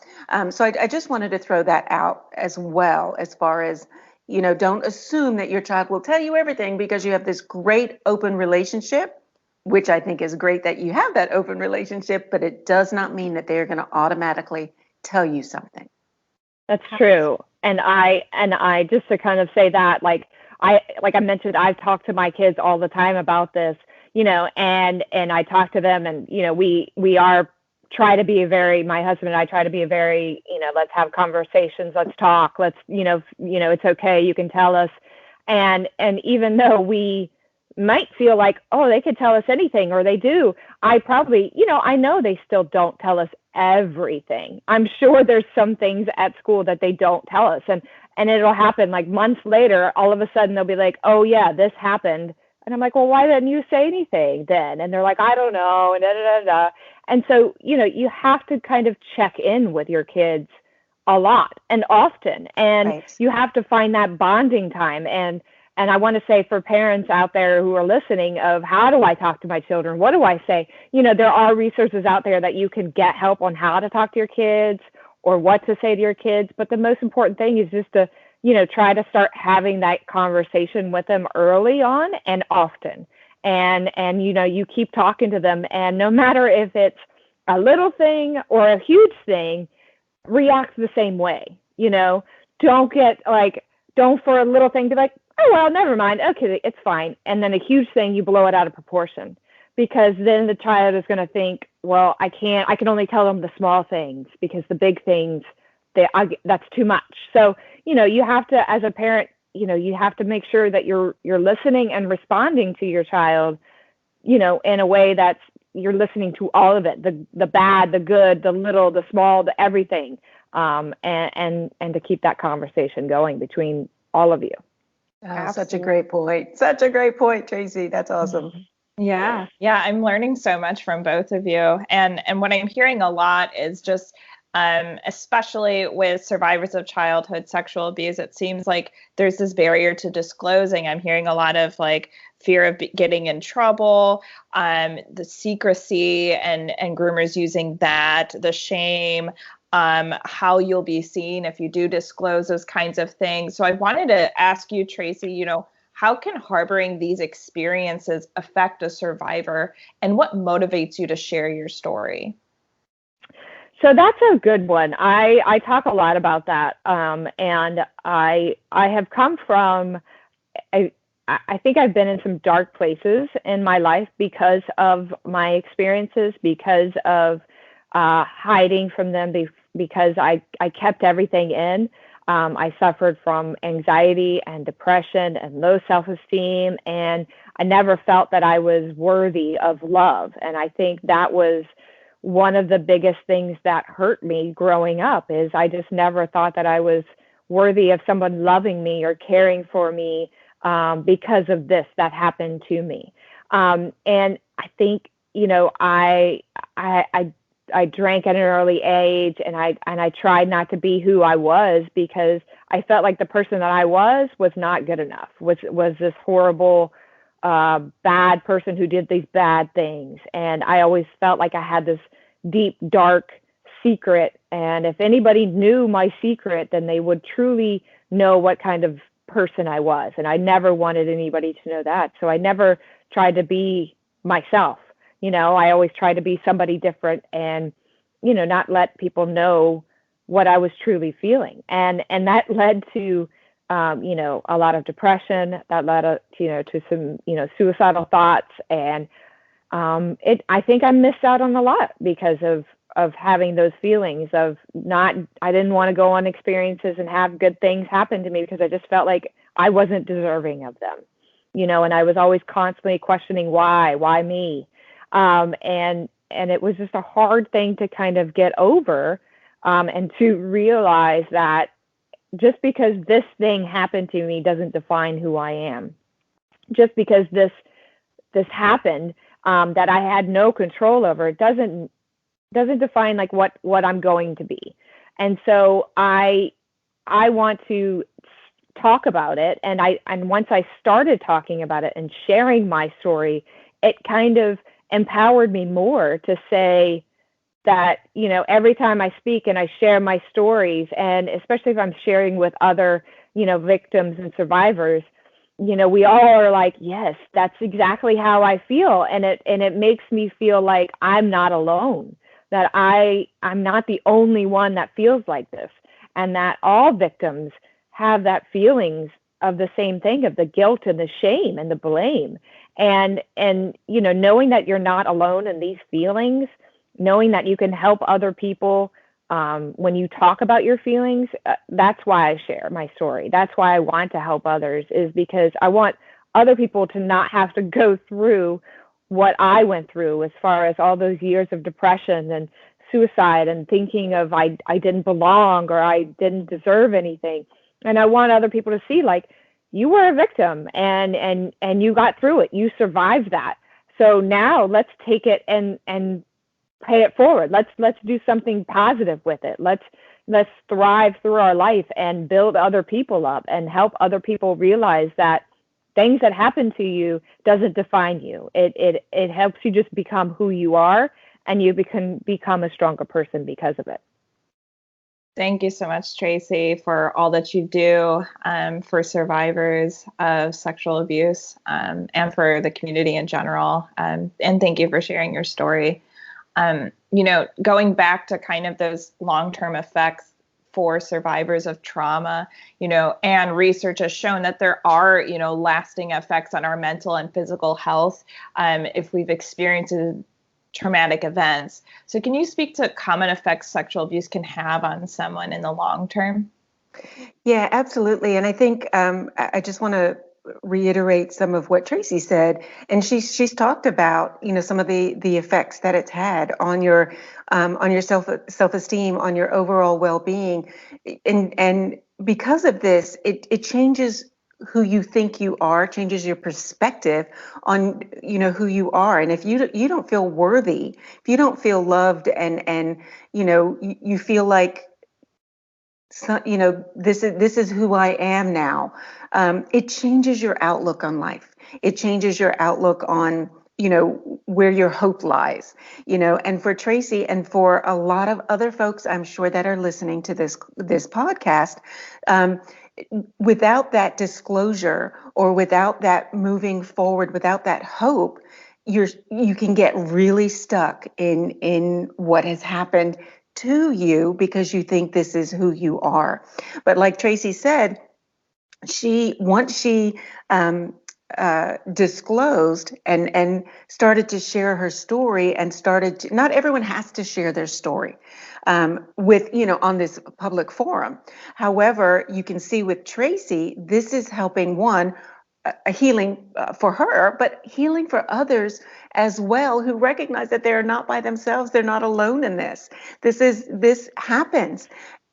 So I just wanted to throw that out as well, as far as, don't assume that your child will tell you everything because you have this great open relationship, which I think is great that you have that open relationship, but it does not mean that they're going to automatically tell you something. That's true. And I just to kind of say that, like I mentioned, I've talked to my kids all the time about this, and I talk to them, and, we are try to be my husband and I try to be a very, let's have conversations, let's talk, let's, it's okay, you can tell us. And even though we might feel like, oh, they could tell us anything, or they do, I probably, I know they still don't tell us everything. I'm sure there's some things at school that they don't tell us. And it'll happen like months later, all of a sudden they'll be like, oh yeah, this happened. And I'm like, well, why didn't you say anything then? And they're like, I don't know. And da, da, da, da. And so, you have to kind of check in with your kids a lot and often, and Right. You have to find that bonding time. And I want to say, for parents out there who are listening, of how do I talk to my children? What do I say? There are resources out there that you can get help on how to talk to your kids or what to say to your kids. But the most important thing is just to, try to start having that conversation with them early on and often. And you keep talking to them, and no matter if it's a little thing or a huge thing, react the same way. Don't for a little thing be like, oh, well, never mind. Okay, it's fine. And then a huge thing, you blow it out of proportion, because then the child is going to think, well, I can only tell them the small things, because the big things, that's too much. So, you have to, as a parent, you have to make sure that you're listening and responding to your child, in a way that's, you're listening to all of it, the bad, the good, the little, the small, the everything, and to keep that conversation going between all of you. Oh, such a great point. Such a great point, Tracy. That's awesome. Yeah. I'm learning so much from both of you. And what I'm hearing a lot is just, especially with survivors of childhood sexual abuse, it seems like there's this barrier to disclosing. I'm hearing a lot of fear of getting in trouble, the secrecy and groomers using that, the shame, how you'll be seen if you do disclose those kinds of things. So I wanted to ask you, Tracy, how can harboring these experiences affect a survivor, and what motivates you to share your story? So that's a good one. I talk a lot about that. And I have come from, I think I've been in some dark places in my life because of my experiences, because of hiding from them, because I kept everything in. I suffered from anxiety and depression and low self-esteem, and I never felt that I was worthy of love. And I think that was one of the biggest things that hurt me growing up, is I just never thought that I was worthy of someone loving me or caring for me, because of this that happened to me. And I think, I drank at an early age, and I tried not to be who I was, because I felt like the person that I was not good enough, was this horrible, bad person who did these bad things. And I always felt like I had this deep, dark secret. And if anybody knew my secret, then they would truly know what kind of person I was. And I never wanted anybody to know that. So I never tried to be myself. I always tried to be somebody different, and, not let people know what I was truly feeling. And that led to, a lot of depression, that led to some, suicidal thoughts. And I think I missed out on a lot because of having those feelings of I didn't want to go on experiences and have good things happen to me, because I just felt like I wasn't deserving of them, and I was always constantly questioning why me. And it was just a hard thing to kind of get over, and to realize that just because this thing happened to me doesn't define who I am. Just because this happened, that I had no control over, it doesn't define like what I'm going to be. And so I want to talk about it. And once I started talking about it and sharing my story, it kind of empowered me more to say that, every time I speak and I share my stories, and especially if I'm sharing with other, victims and survivors, we all are like, yes, that's exactly how I feel. And it makes me feel like I'm not alone, that I'm not the only one that feels like this, and that all victims have that feelings of the same thing, of the guilt and the shame and the blame. And knowing that you're not alone in these feelings, knowing that you can help other people when you talk about your feelings, that's why I share my story. That's why I want to help others, is because I want other people to not have to go through what I went through, as far as all those years of depression and suicide and thinking of I didn't belong or I didn't deserve anything. And I want other people to see, like, you were a victim and you got through it. You survived that. So now let's take it and pay it forward. Let's do something positive with it. Let's thrive through our life and build other people up and help other people realize that things that happen to you doesn't define you. It helps you just become who you are, and you can become a stronger person because of it. Thank you so much, Tracy, for all that you do for survivors of sexual abuse and for the community in general. And thank you for sharing your story. Going back to kind of those long-term effects for survivors of trauma, and research has shown that there are, lasting effects on our mental and physical health if we've experienced traumatic events. So can you speak to common effects sexual abuse can have on someone in the long term? Yeah, absolutely. And I think I just want to reiterate some of what Tracy said. And she's talked about, some of the effects that it's had on your self-esteem, on your overall well-being. And because of this, it changes who you think you are, changes your perspective on, who you are. And if you don't feel worthy, if you don't feel loved, and you feel like, this is who I am now, it changes your outlook on life. It changes your outlook on, where your hope lies, and for Tracy and for a lot of other folks, I'm sure, that are listening to this podcast, without that disclosure, or without that moving forward, without that hope, you can get really stuck in what has happened to you, because you think this is who you are. But like Tracy said, once she disclosed and started to share her story, and not everyone has to share their story with, on this public forum. However, you can see with Tracy, this is helping a healing for her, but healing for others as well, who recognize that they're not by themselves. They're not alone in this. This happens.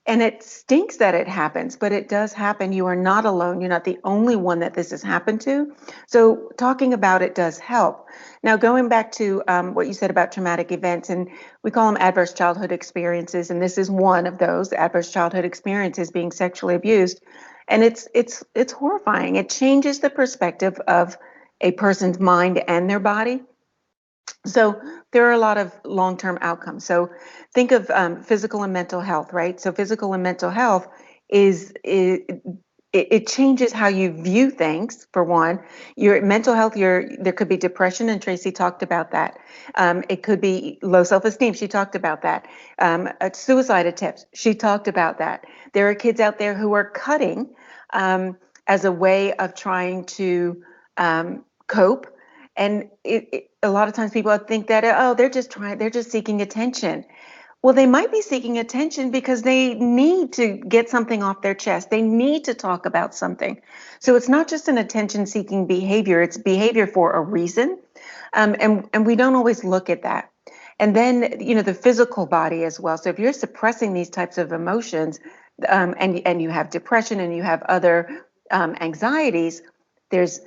And it stinks that it happens, but it does happen. You are not alone. You're not the only one that this has happened to. So talking about it does help. Now, going back to what you said about traumatic events, and we call them adverse childhood experiences, and this is one of those adverse childhood experiences, being sexually abused. And it's horrifying. It changes the perspective of a person's mind and their body. So there are a lot of long-term outcomes. So think of physical and mental health, right? So physical and mental health it changes how you view things. For one, your mental health, there could be depression, and Tracy talked about that. It could be low self-esteem. She talked about that. Suicide attempts. She talked about that. There are kids out there who are cutting as a way of trying to cope. And a lot of times people think that, oh, they're just seeking attention. Well, they might be seeking attention because they need to get something off their chest. They need to talk about something. So it's not just an attention-seeking behavior. It's behavior for a reason. And we don't always look at that. And then, the physical body as well. So if you're suppressing these types of emotions, and you have depression and you have other anxieties, there's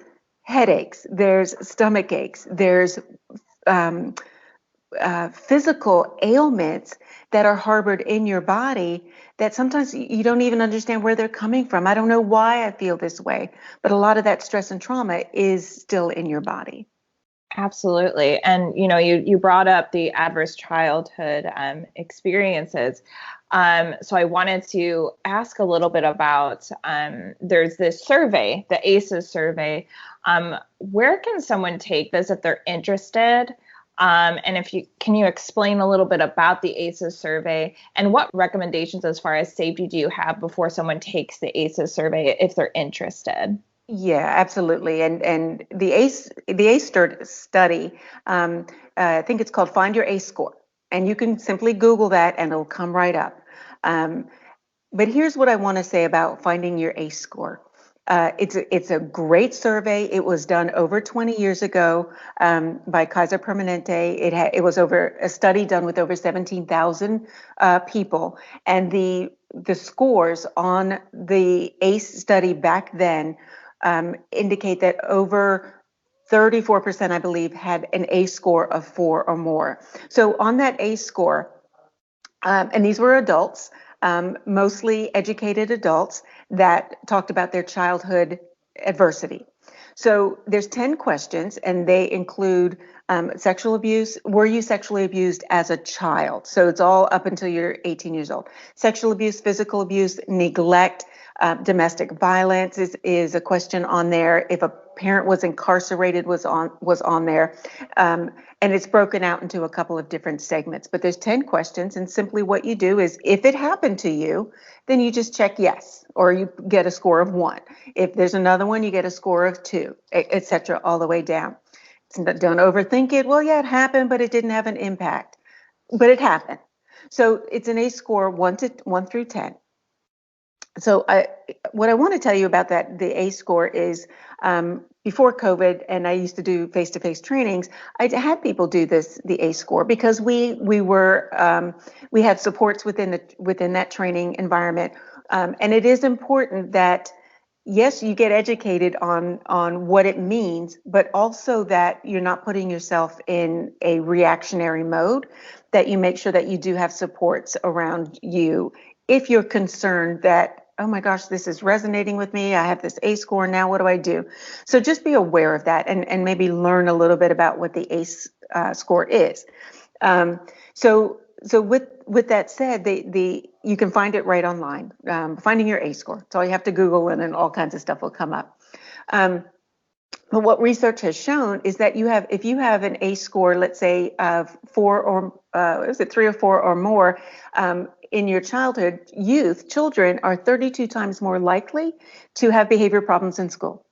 headaches, there's stomach aches, there's physical ailments that are harbored in your body that sometimes you don't even understand where they're coming from. I don't know why I feel this way, but a lot of that stress and trauma is still in your body. Absolutely. And, you brought up the adverse childhood experiences. So I wanted to ask a little bit about, there's this survey, the ACEs survey. Where can someone take this if they're interested? And can you explain a little bit about the ACEs survey and what recommendations as far as safety do you have before someone takes the ACEs survey if they're interested? Yeah, absolutely. And the ACE study, I think it's called Find Your ACE Score. And you can simply Google that and it'll come right up. But here's what I want to say about finding your ACE score. It's a great survey. It was done over 20 years ago by Kaiser Permanente. It was over a study done with over 17,000 people, and the scores on the ACE study back then indicate that over 34%, I believe, had an ACE score of 4 or more. So on that ACE score, and these were adults, mostly educated adults that talked about their childhood adversity. So there's 10 questions, and they include sexual abuse. Were you sexually abused as a child? So it's all up until you're 18 years old. Sexual abuse, physical abuse, neglect, domestic violence is a question on there. If a parent was incarcerated was on there. And it's broken out into a couple of different segments, but there's 10 questions. And simply what you do is if it happened to you, then you just check yes, or you get a score of 1. If there's another one, you get a score of 2, et cetera, all the way down. Don't overthink it. Well, yeah, it happened, but it didn't have an impact, but it happened. So it's an ACE score 1 through 10. So what I want to tell you about the ACE score is before COVID, and I used to do face-to-face trainings, I had people do the ACE score because we had supports within that training environment, and it is important that yes, you get educated on what it means, but also that you're not putting yourself in a reactionary mode, that you make sure that you do have supports around you if you're concerned that, oh my gosh, this is resonating with me. I have this ACE score now. What do I do? So just be aware of that and maybe learn a little bit about what the ACE score is. So with that said, you can find it right online. Finding your ACE score. So you have to Google it, and all kinds of stuff will come up. But what research has shown is that if you have an ACE score, let's say of 4 or 3 or 4 or more, in your children are 32 times more likely to have behavior problems in school.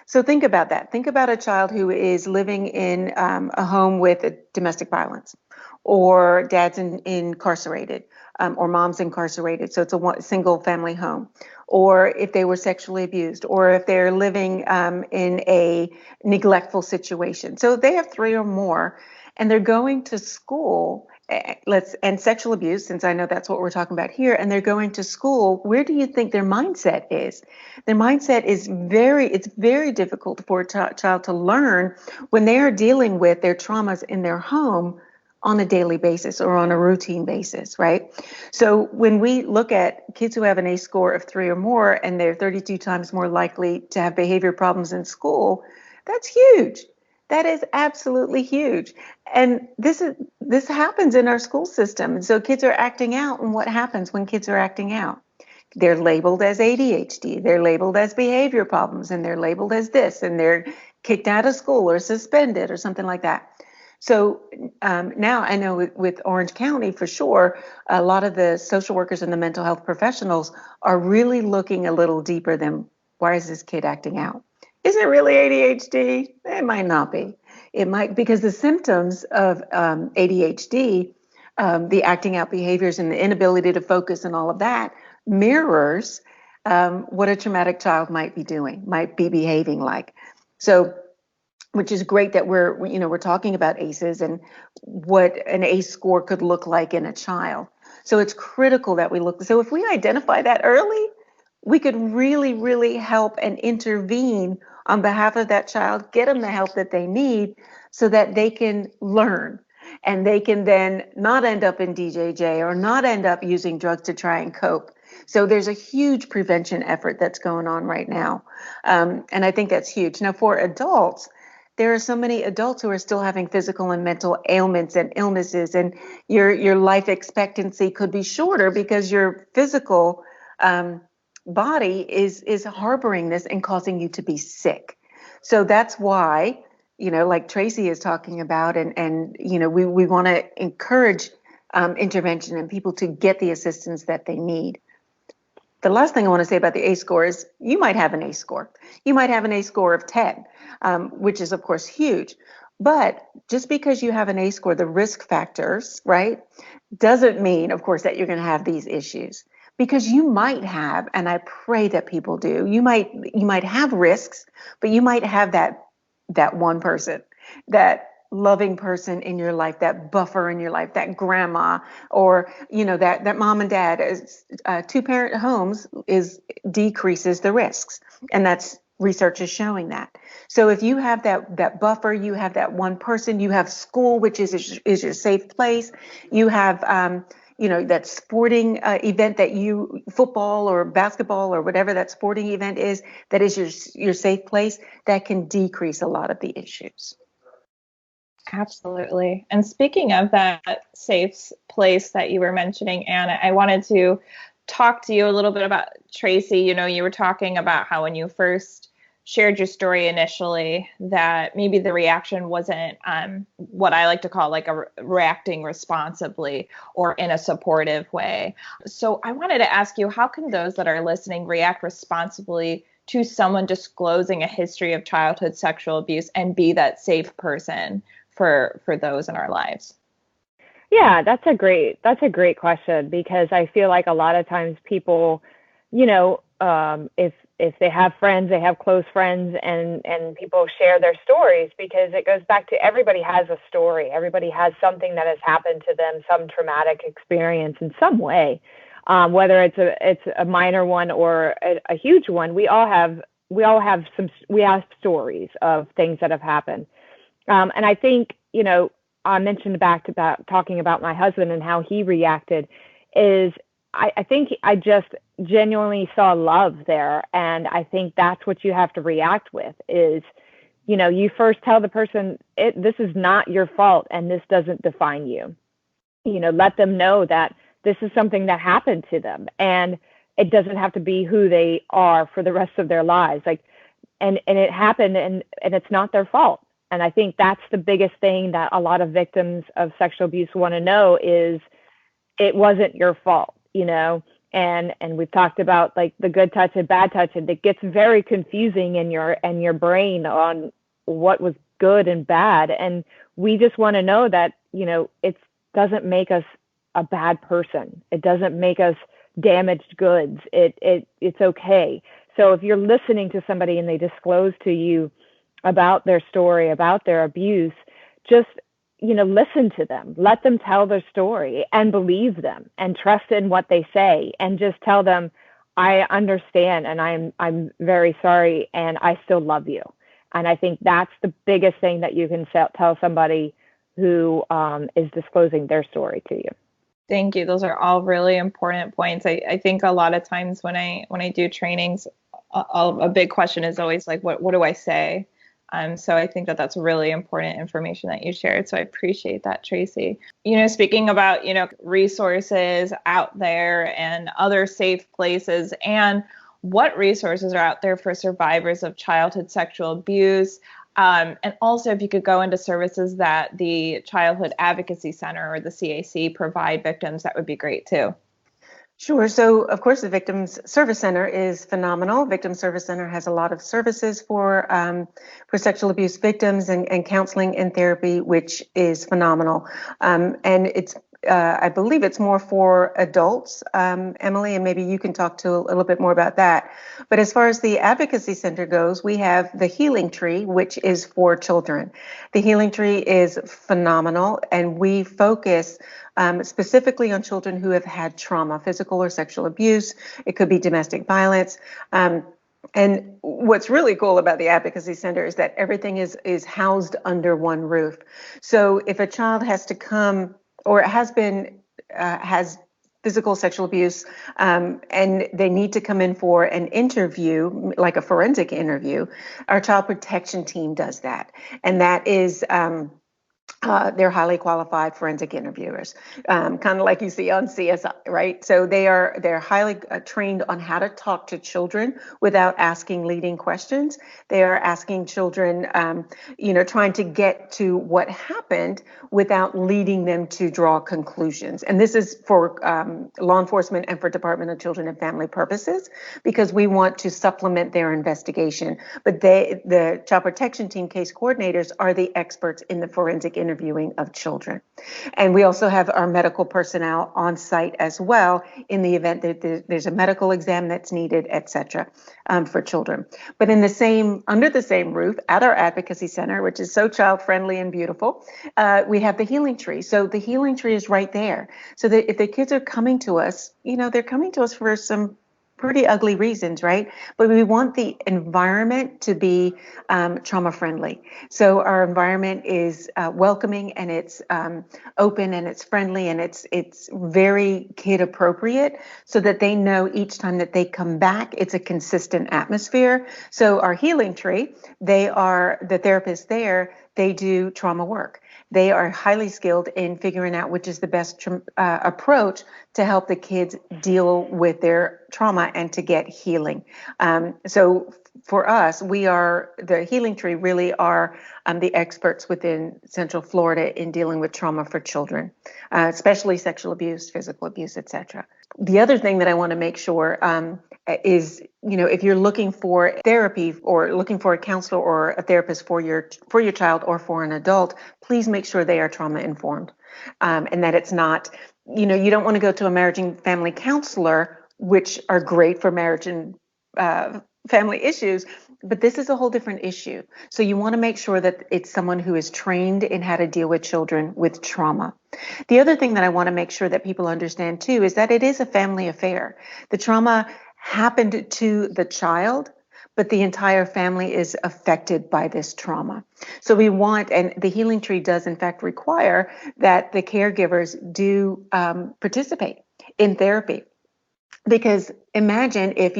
So think about that. Think about a child who is living in a home with domestic violence, or dad's incarcerated, or mom's incarcerated. So it's a single family home. Or if they were sexually abused, or if they're living in a neglectful situation. So they have 3 or more. and they're going to school, and sexual abuse, since I know that's what we're talking about here, and they're going to school, where do you think their mindset is? Their mindset is it's very difficult for a child to learn when they are dealing with their traumas in their home on a daily basis or on a routine basis, right? So when we look at kids who have an ACE score of 3 or more, and they're 32 times more likely to have behavior problems in school, that's huge. That is absolutely huge. And this happens in our school system. And so kids are acting out. And what happens when kids are acting out? They're labeled as ADHD. They're labeled as behavior problems, and they're labeled as this, and they're kicked out of school or suspended or something like that. So now I know with Orange County, for sure, a lot of the social workers and the mental health professionals are really looking a little deeper than, why is this kid acting out? Is it really ADHD? It might not be. It might, because the symptoms of ADHD, the acting out behaviors and the inability to focus and all of that, mirrors what a traumatic child might be doing, might be behaving like. So, which is great that we're talking about ACEs and what an ACE score could look like in a child. So it's critical that we look. So if we identify that early, we could really, really help and intervene on behalf of that child, get them the help that they need so that they can learn and they can then not end up in DJJ or not end up using drugs to try and cope. So there's a huge prevention effort that's going on right now. And I think that's huge. Now, for adults, there are so many adults who are still having physical and mental ailments and illnesses, and your life expectancy could be shorter because your physical body is harboring this and causing you to be sick. So that's why, like Tracy is talking about, and we want to encourage intervention and people to get the assistance that they need. The last thing I want to say about the ACE score is you might have an ACE score. You might have an ACE score of 10, which is, of course, huge. But just because you have an ACE score, the risk factors, right, doesn't mean, of course, that you're going to have these issues. Because you might have, and I pray that people do, you might have risks, but you might have that one person, that loving person in your life, that buffer in your life, that grandma, or that mom and dad. Two-parent homes decreases the risks, and that's research is showing that. So if you have that buffer, you have that one person, you have school, which is your safe place, you have that sporting event that football or basketball or whatever that sporting event is, that is your safe place, that can decrease a lot of the issues. Absolutely. And speaking of that safe place that you were mentioning, Anna, I wanted to talk to you a little bit about Tracy. You were talking about how when you first shared your story initially, that maybe the reaction wasn't what I like to call like reacting responsibly or in a supportive way. So I wanted to ask you, how can those that are listening react responsibly to someone disclosing a history of childhood sexual abuse and be that safe person for those in our lives? Yeah, that's a great question, because I feel like a lot of times people, if they have friends, they have close friends, and people share their stories, because it goes back to everybody has a story. Everybody has something that has happened to them, some traumatic experience in some way, whether it's a minor one or a huge one. We all have stories of things that have happened. And I think, I mentioned back about talking about my husband and how he reacted is I think I just genuinely saw love there. And I think that's what you have to react with is, you first tell the person, this is not your fault and this doesn't define you. Let them know that this is something that happened to them and it doesn't have to be who they are for the rest of their lives. And it happened and it's not their fault. And I think that's the biggest thing that a lot of victims of sexual abuse want to know is it wasn't your fault, and we've talked about like the good touch and bad touch, and it gets very confusing in your brain on what was good and bad. And we just want to know that, it doesn't make us a bad person. It doesn't make us damaged goods. It's okay. So if you're listening to somebody and they disclose to you about their story, about their abuse, just listen to them, let them tell their story and believe them and trust in what they say, and just tell them, I understand and I'm very sorry and I still love you. And I think that's the biggest thing that you can tell somebody who is disclosing their story to you. Thank you. Those are all really important points. I think a lot of times when I do trainings, a big question is always like, what do I say? So I think that that's really important information that you shared. So I appreciate that, Tracy. Speaking about, resources out there and other safe places, and what resources are out there for survivors of childhood sexual abuse. And also, if you could go into services that the Childhood Advocacy Center or the CAC provide victims, that would be great too. Sure. So, of course, the Victims Service Center is phenomenal. Victims Service Center has a lot of services for sexual abuse victims and counseling and therapy, which is phenomenal. And it's I believe it's more for adults, Emilie, and maybe you can talk to a little bit more about that. But as far as the Advocacy Center goes, we have the Healing Tree, which is for children. The Healing Tree is phenomenal, and we focus specifically on children who have had trauma, physical or sexual abuse. It could be domestic violence. And what's really cool about the Advocacy Center is that everything is housed under one roof. So if a child has to come or has physical sexual abuse, and they need to come in for an interview, like a forensic interview, our child protection team does that. And that is they're highly qualified forensic interviewers, kind of like you see on CSI, right? So they're highly trained on how to talk to children without asking leading questions. They are asking children, trying to get to what happened without leading them to draw conclusions. And this is for law enforcement and for Department of Children and Family purposes, because we want to supplement their investigation. But the child protection team case coordinators are the experts in the forensic interviewing of children. And we also have our medical personnel on site as well in the event that there's a medical exam that's needed, et cetera, for children. But under the same roof at our Advocacy Center, which is so child friendly and beautiful, we have the Healing Tree. So the Healing Tree is right there. So that if the kids are coming to us, they're coming to us for some pretty ugly reasons, right? But we want the environment to be trauma friendly. So our environment is welcoming, and it's open, and it's friendly, and it's very kid appropriate, so that they know each time that they come back, it's a consistent atmosphere. So our Healing Tree, they are the therapists there. They do trauma work. They are highly skilled in figuring out which is the best approach to help the kids deal with their trauma and to get healing. So for us, the Healing Tree really are the experts within Central Florida in dealing with trauma for children, especially sexual abuse, physical abuse, et cetera. The other thing that I want to make sure is, if you're looking for therapy or looking for a counselor or a therapist for your child or for an adult, please make sure they are trauma informed, and that it's not, you don't want to go to a marriage and family counselor, which are great for marriage and family issues, but this is a whole different issue. So you want to make sure that it's someone who is trained in how to deal with children with trauma. The other thing that I want to make sure that people understand too is that it is a family affair. The trauma happened to the child, but the entire family is affected by this trauma. So we want, and the Healing Tree does in fact require that the caregivers do participate in therapy. Because imagine if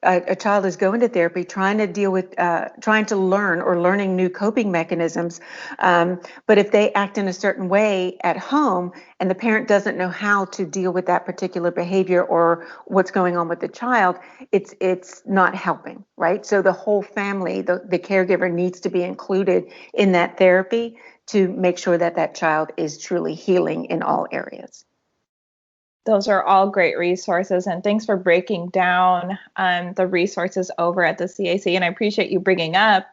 a child is going to therapy, trying to deal with, trying to learning new coping mechanisms. But if they act in a certain way at home and the parent doesn't know how to deal with that particular behavior or what's going on with the child, it's not helping, right? So the whole family, the caregiver needs to be included in that therapy to make sure that that child is truly healing in all areas. Those are all great resources, and thanks for breaking down the resources over at the CAC. And I appreciate you bringing up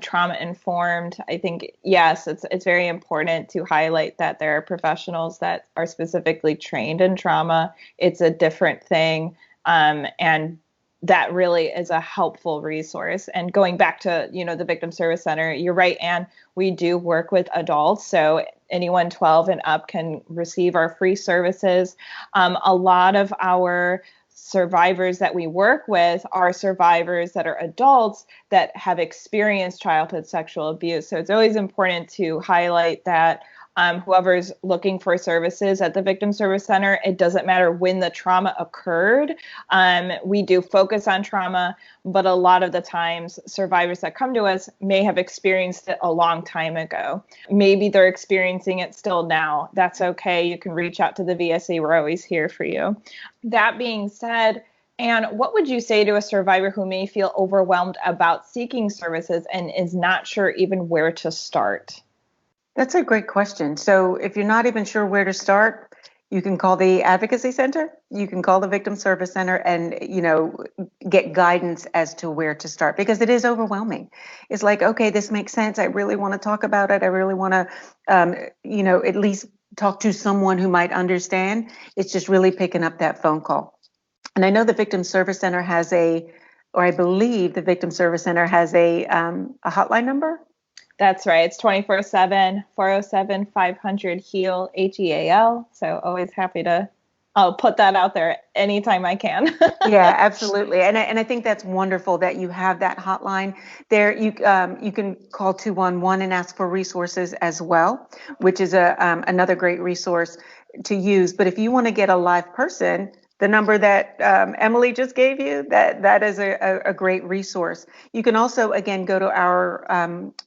trauma informed. I think, yes, it's very important to highlight that there are professionals that are specifically trained in trauma. It's a different thing, and that really is a helpful resource. And going back to, the Victim Service Center, you're right, Anne, we do work with adults. So anyone 12 and up can receive our free services. A lot of our survivors that we work with are survivors that are adults that have experienced childhood sexual abuse. So it's always important to highlight that whoever's looking for services at the Victim Service Center, it doesn't matter when the trauma occurred. We do focus on trauma, but a lot of the times survivors that come to us may have experienced it a long time ago. Maybe they're experiencing it still now. That's okay. You can reach out to the VSC. We're always here for you. That being said, Anne, what would you say to a survivor who may feel overwhelmed about seeking services and is not sure even where to start? That's a great question. So if you're not even sure where to start, you can call the Advocacy Center, you can call the Victim Service Center and, get guidance as to where to start, because it is overwhelming. It's like, okay, this makes sense. I really want to talk about it. I really want to, at least talk to someone who might understand. It's just really picking up that phone call. And I know the Victim Service Center has I believe the Victim Service Center has a hotline number. That's right. It's 24/7, 407-500-HEAL, HEAL. So always happy to put that out there anytime I can. Yeah, absolutely. And I think that's wonderful that you have that hotline there. You can call 211 and ask for resources as well, which is another great resource to use. But if you want to get a live person, the number that Emilie just gave you, that is a great resource. You can also, again, go to our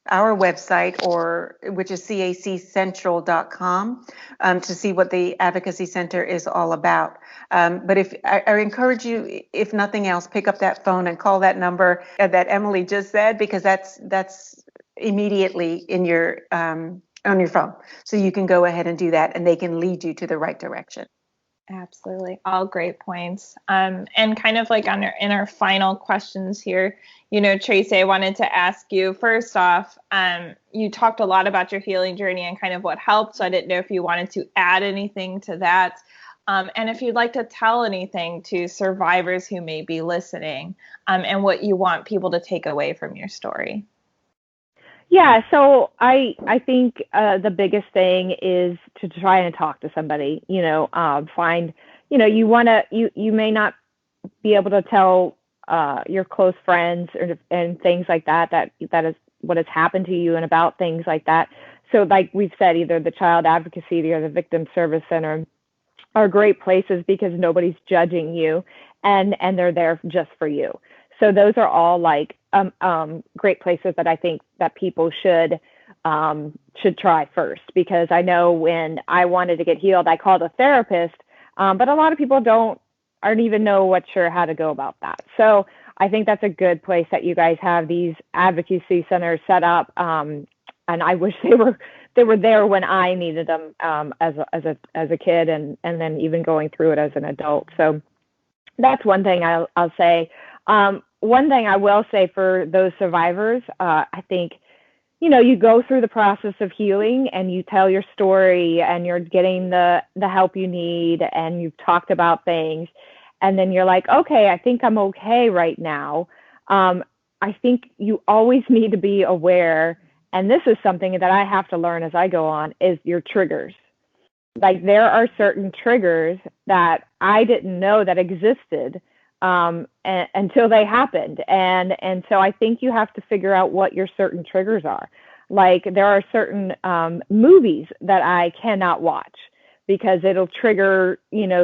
website, which is caccentral.com, to see what the Advocacy Center is all about. But I encourage you, if nothing else, pick up that phone and call that number that Emilie just said, because that's immediately in your on your phone. So you can go ahead and do that, and they can lead you to the right direction. Absolutely. All great points. And kind of like in our final questions here, Tracy, I wanted to ask you, first off, you talked a lot about your healing journey and kind of what helped. So I didn't know if you wanted to add anything to that. And if you'd like to tell anything to survivors who may be listening, and what you want people to take away from your story. Yeah, so I think the biggest thing is to try and talk to somebody. Find, you may not be able to tell your close friends and things like that is what has happened to you and about things like that. So like we've said, either the Child Advocacy or the Victim Service Center are great places because nobody's judging you and they're there just for you. So those are all like great places that I think that people should try first, because I know when I wanted to get healed, I called a therapist, but a lot of people aren't even sure how to go about that. So I think that's a good place that you guys have these advocacy centers set up, and I wish they were there when I needed them as a kid, and then even going through it as an adult. So that's one thing I'll say. One thing I will say for those survivors, I think, you go through the process of healing and you tell your story and you're getting the help you need and you've talked about things. And then you're like, okay, I think I'm okay right now. I think you always need to be aware, and this is something that I have to learn as I go on, is your triggers. Like there are certain triggers that I didn't know that existed until they happened. And so I think you have to figure out what your certain triggers are. Like there are certain movies that I cannot watch because it'll trigger,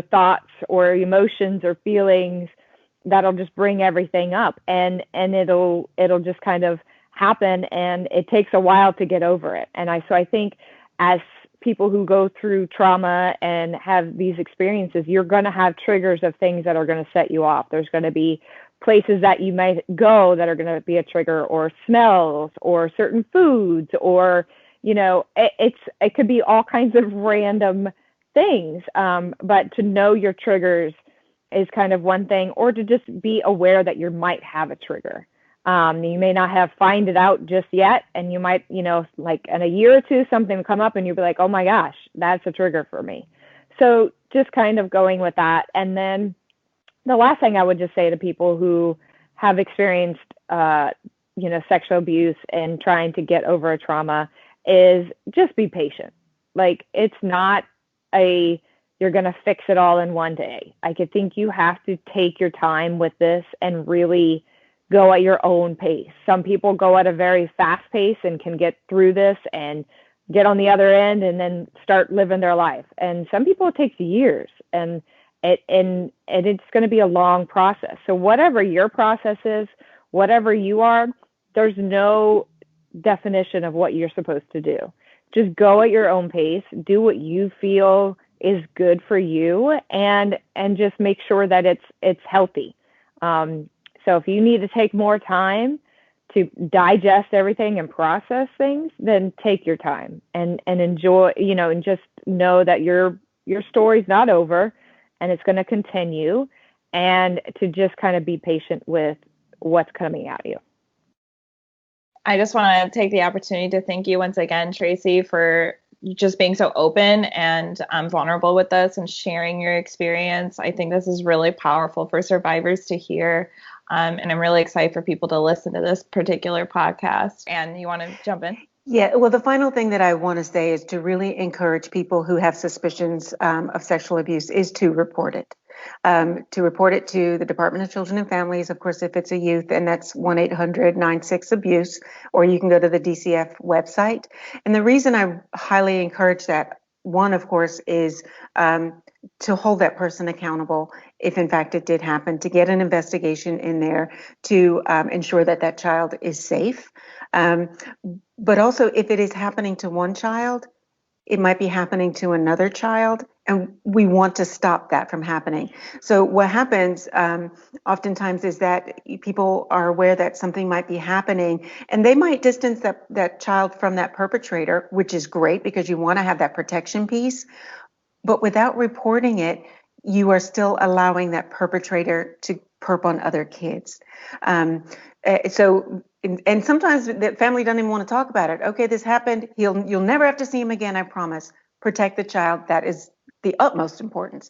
thoughts or emotions or feelings that'll just bring everything up, and it'll just kind of happen, and it takes a while to get over it. And so I think as people who go through trauma and have these experiences, you're going to have triggers of things that are going to set you off. There's going to be places that you might go that are going to be a trigger, or smells, or certain foods, or, it could be all kinds of random things. But to know your triggers is kind of one thing, or to just be aware that you might have a trigger. You may not have find it out just yet, and you might, like in a year or two, something will come up and you'll be like, oh my gosh, that's a trigger for me. So just kind of going with that. And then the last thing I would just say to people who have experienced, sexual abuse and trying to get over a trauma is just be patient. Like, it's not you're going to fix it all in one day. I think you have to take your time with this and really go at your own pace. Some people go at a very fast pace and can get through this and get on the other end and then start living their life. And some people, it takes years, and it's going to be a long process. So whatever your process is, whatever you are, there's no definition of what you're supposed to do. Just go at your own pace, do what you feel is good for you, and just make sure that it's healthy. So if you need to take more time to digest everything and process things, then take your time and enjoy, and just know that your story's not over and it's going to continue, and to just kind of be patient with what's coming at you. I just want to take the opportunity to thank you once again, Tracy, for just being so open and vulnerable with us and sharing your experience. I think this is really powerful for survivors to hear. And I'm really excited for people to listen to this particular podcast. And you want to jump in? Yeah, well, the final thing that I want to say is to really encourage people who have suspicions of sexual abuse is to report it. To report it to the Department of Children and Families, of course, if it's a youth, and that's 1-800-96-ABUSE, or you can go to the DCF website. And the reason I highly encourage that, one, of course, is to hold that person accountable if in fact it did happen, to get an investigation in there to ensure that that child is safe. But also, if it is happening to one child, it might be happening to another child, and we want to stop that from happening. So what happens oftentimes is that people are aware that something might be happening, and they might distance that child from that perpetrator, which is great because you want to have that protection piece. But without reporting it, you are still allowing that perpetrator to perp on other kids. And sometimes the family doesn't even want to talk about it. Okay, this happened. You'll never have to see him again, I promise. Protect the child. That is the utmost importance.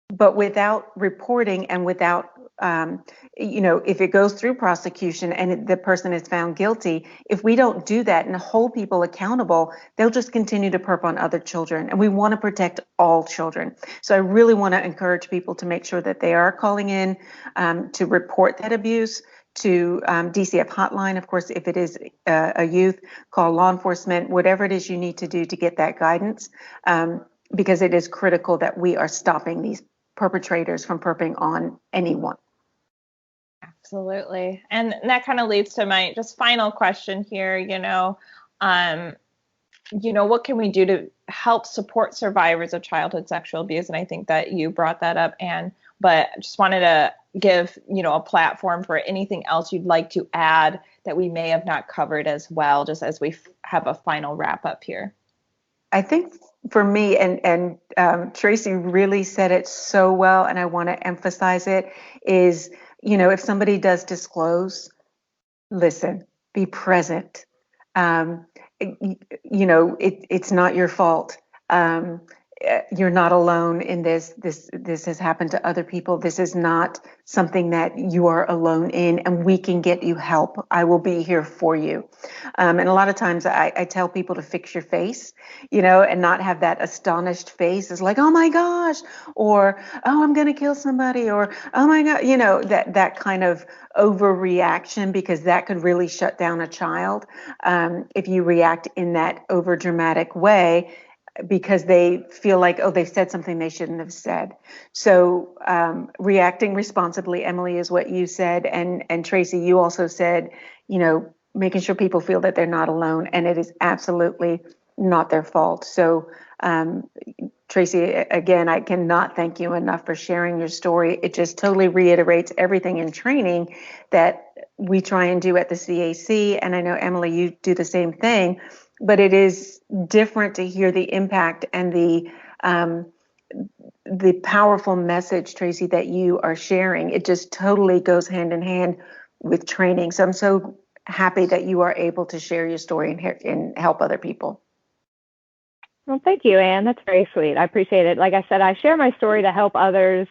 But without reporting and without, if it goes through prosecution and the person is found guilty, if we don't do that and hold people accountable, they'll just continue to perp on other children. And we want to protect all children. So I really want to encourage people to make sure that they are calling in to report that abuse, to DCF hotline. Of course, if it is a youth, call law enforcement, whatever it is you need to do to get that guidance, because it is critical that we are stopping these perpetrators from perping on anyone. Absolutely. And that kind of leads to my just final question here, what can we do to help support survivors of childhood sexual abuse? And I think that you brought that up, but just wanted to give, a platform for anything else you'd like to add that we may have not covered as well, just as we have a final wrap up here. I think for me, and Tracy really said it so well, and I want to emphasize it, is, if somebody does disclose, listen, be present. It's not your fault. You're not alone in this. This has happened to other people. This is not something that you are alone in, and we can get you help. I will be here for you. And a lot of times I tell people to fix your face, and not have that astonished face. It's like, oh my gosh, or, oh, I'm going to kill somebody, or, oh my God, that kind of overreaction, because that could really shut down a child if you react in that overdramatic way, because they feel like, oh, they've said something they shouldn't have said. So reacting responsibly, Emilie, is what you said. And Tracy, you also said, making sure people feel that they're not alone, and it is absolutely not their fault. So Tracy, again, I cannot thank you enough for sharing your story. It just totally reiterates everything in training that we try and do at the CAC. And I know, Emilie, you do the same thing. But it is different to hear the impact and the powerful message, Tracy, that you are sharing. It just totally goes hand in hand with training. So I'm so happy that you are able to share your story and help other people. Well, thank you, Anne. That's very sweet. I appreciate it. Like I said, I share my story to help others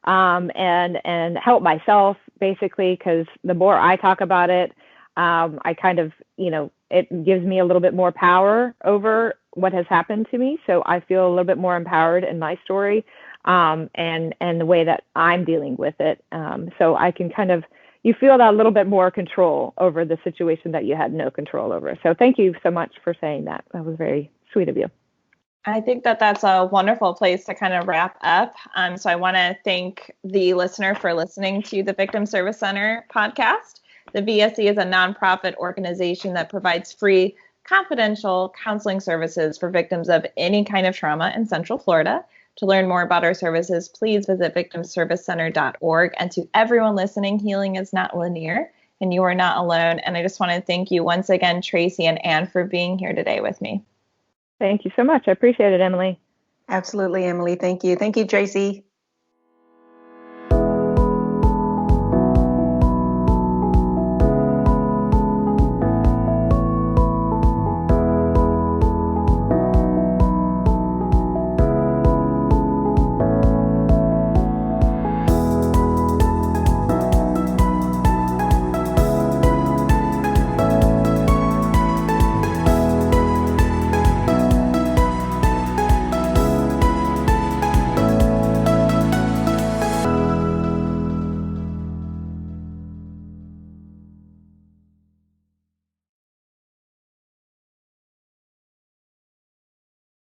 and help myself, basically, because the more I talk about it, I kind of, it gives me a little bit more power over what has happened to me. So I feel a little bit more empowered in my story, and the way that I'm dealing with it. So I can kind of, you feel that a little bit more control over the situation that you had no control over. So thank you so much for saying that. That was very sweet of you. I think that that's a wonderful place to kind of wrap up. So I want to thank the listener for listening to the Victim Service Center podcast. The VSC is a nonprofit organization that provides free, confidential counseling services for victims of any kind of trauma in Central Florida. To learn more about our services, please visit victimservicecenter.org. And to everyone listening, healing is not linear, and you are not alone. And I just want to thank you once again, Tracy and Anne, for being here today with me. Thank you so much. I appreciate it, Emilie. Absolutely, Emilie. Thank you. Thank you, Tracy.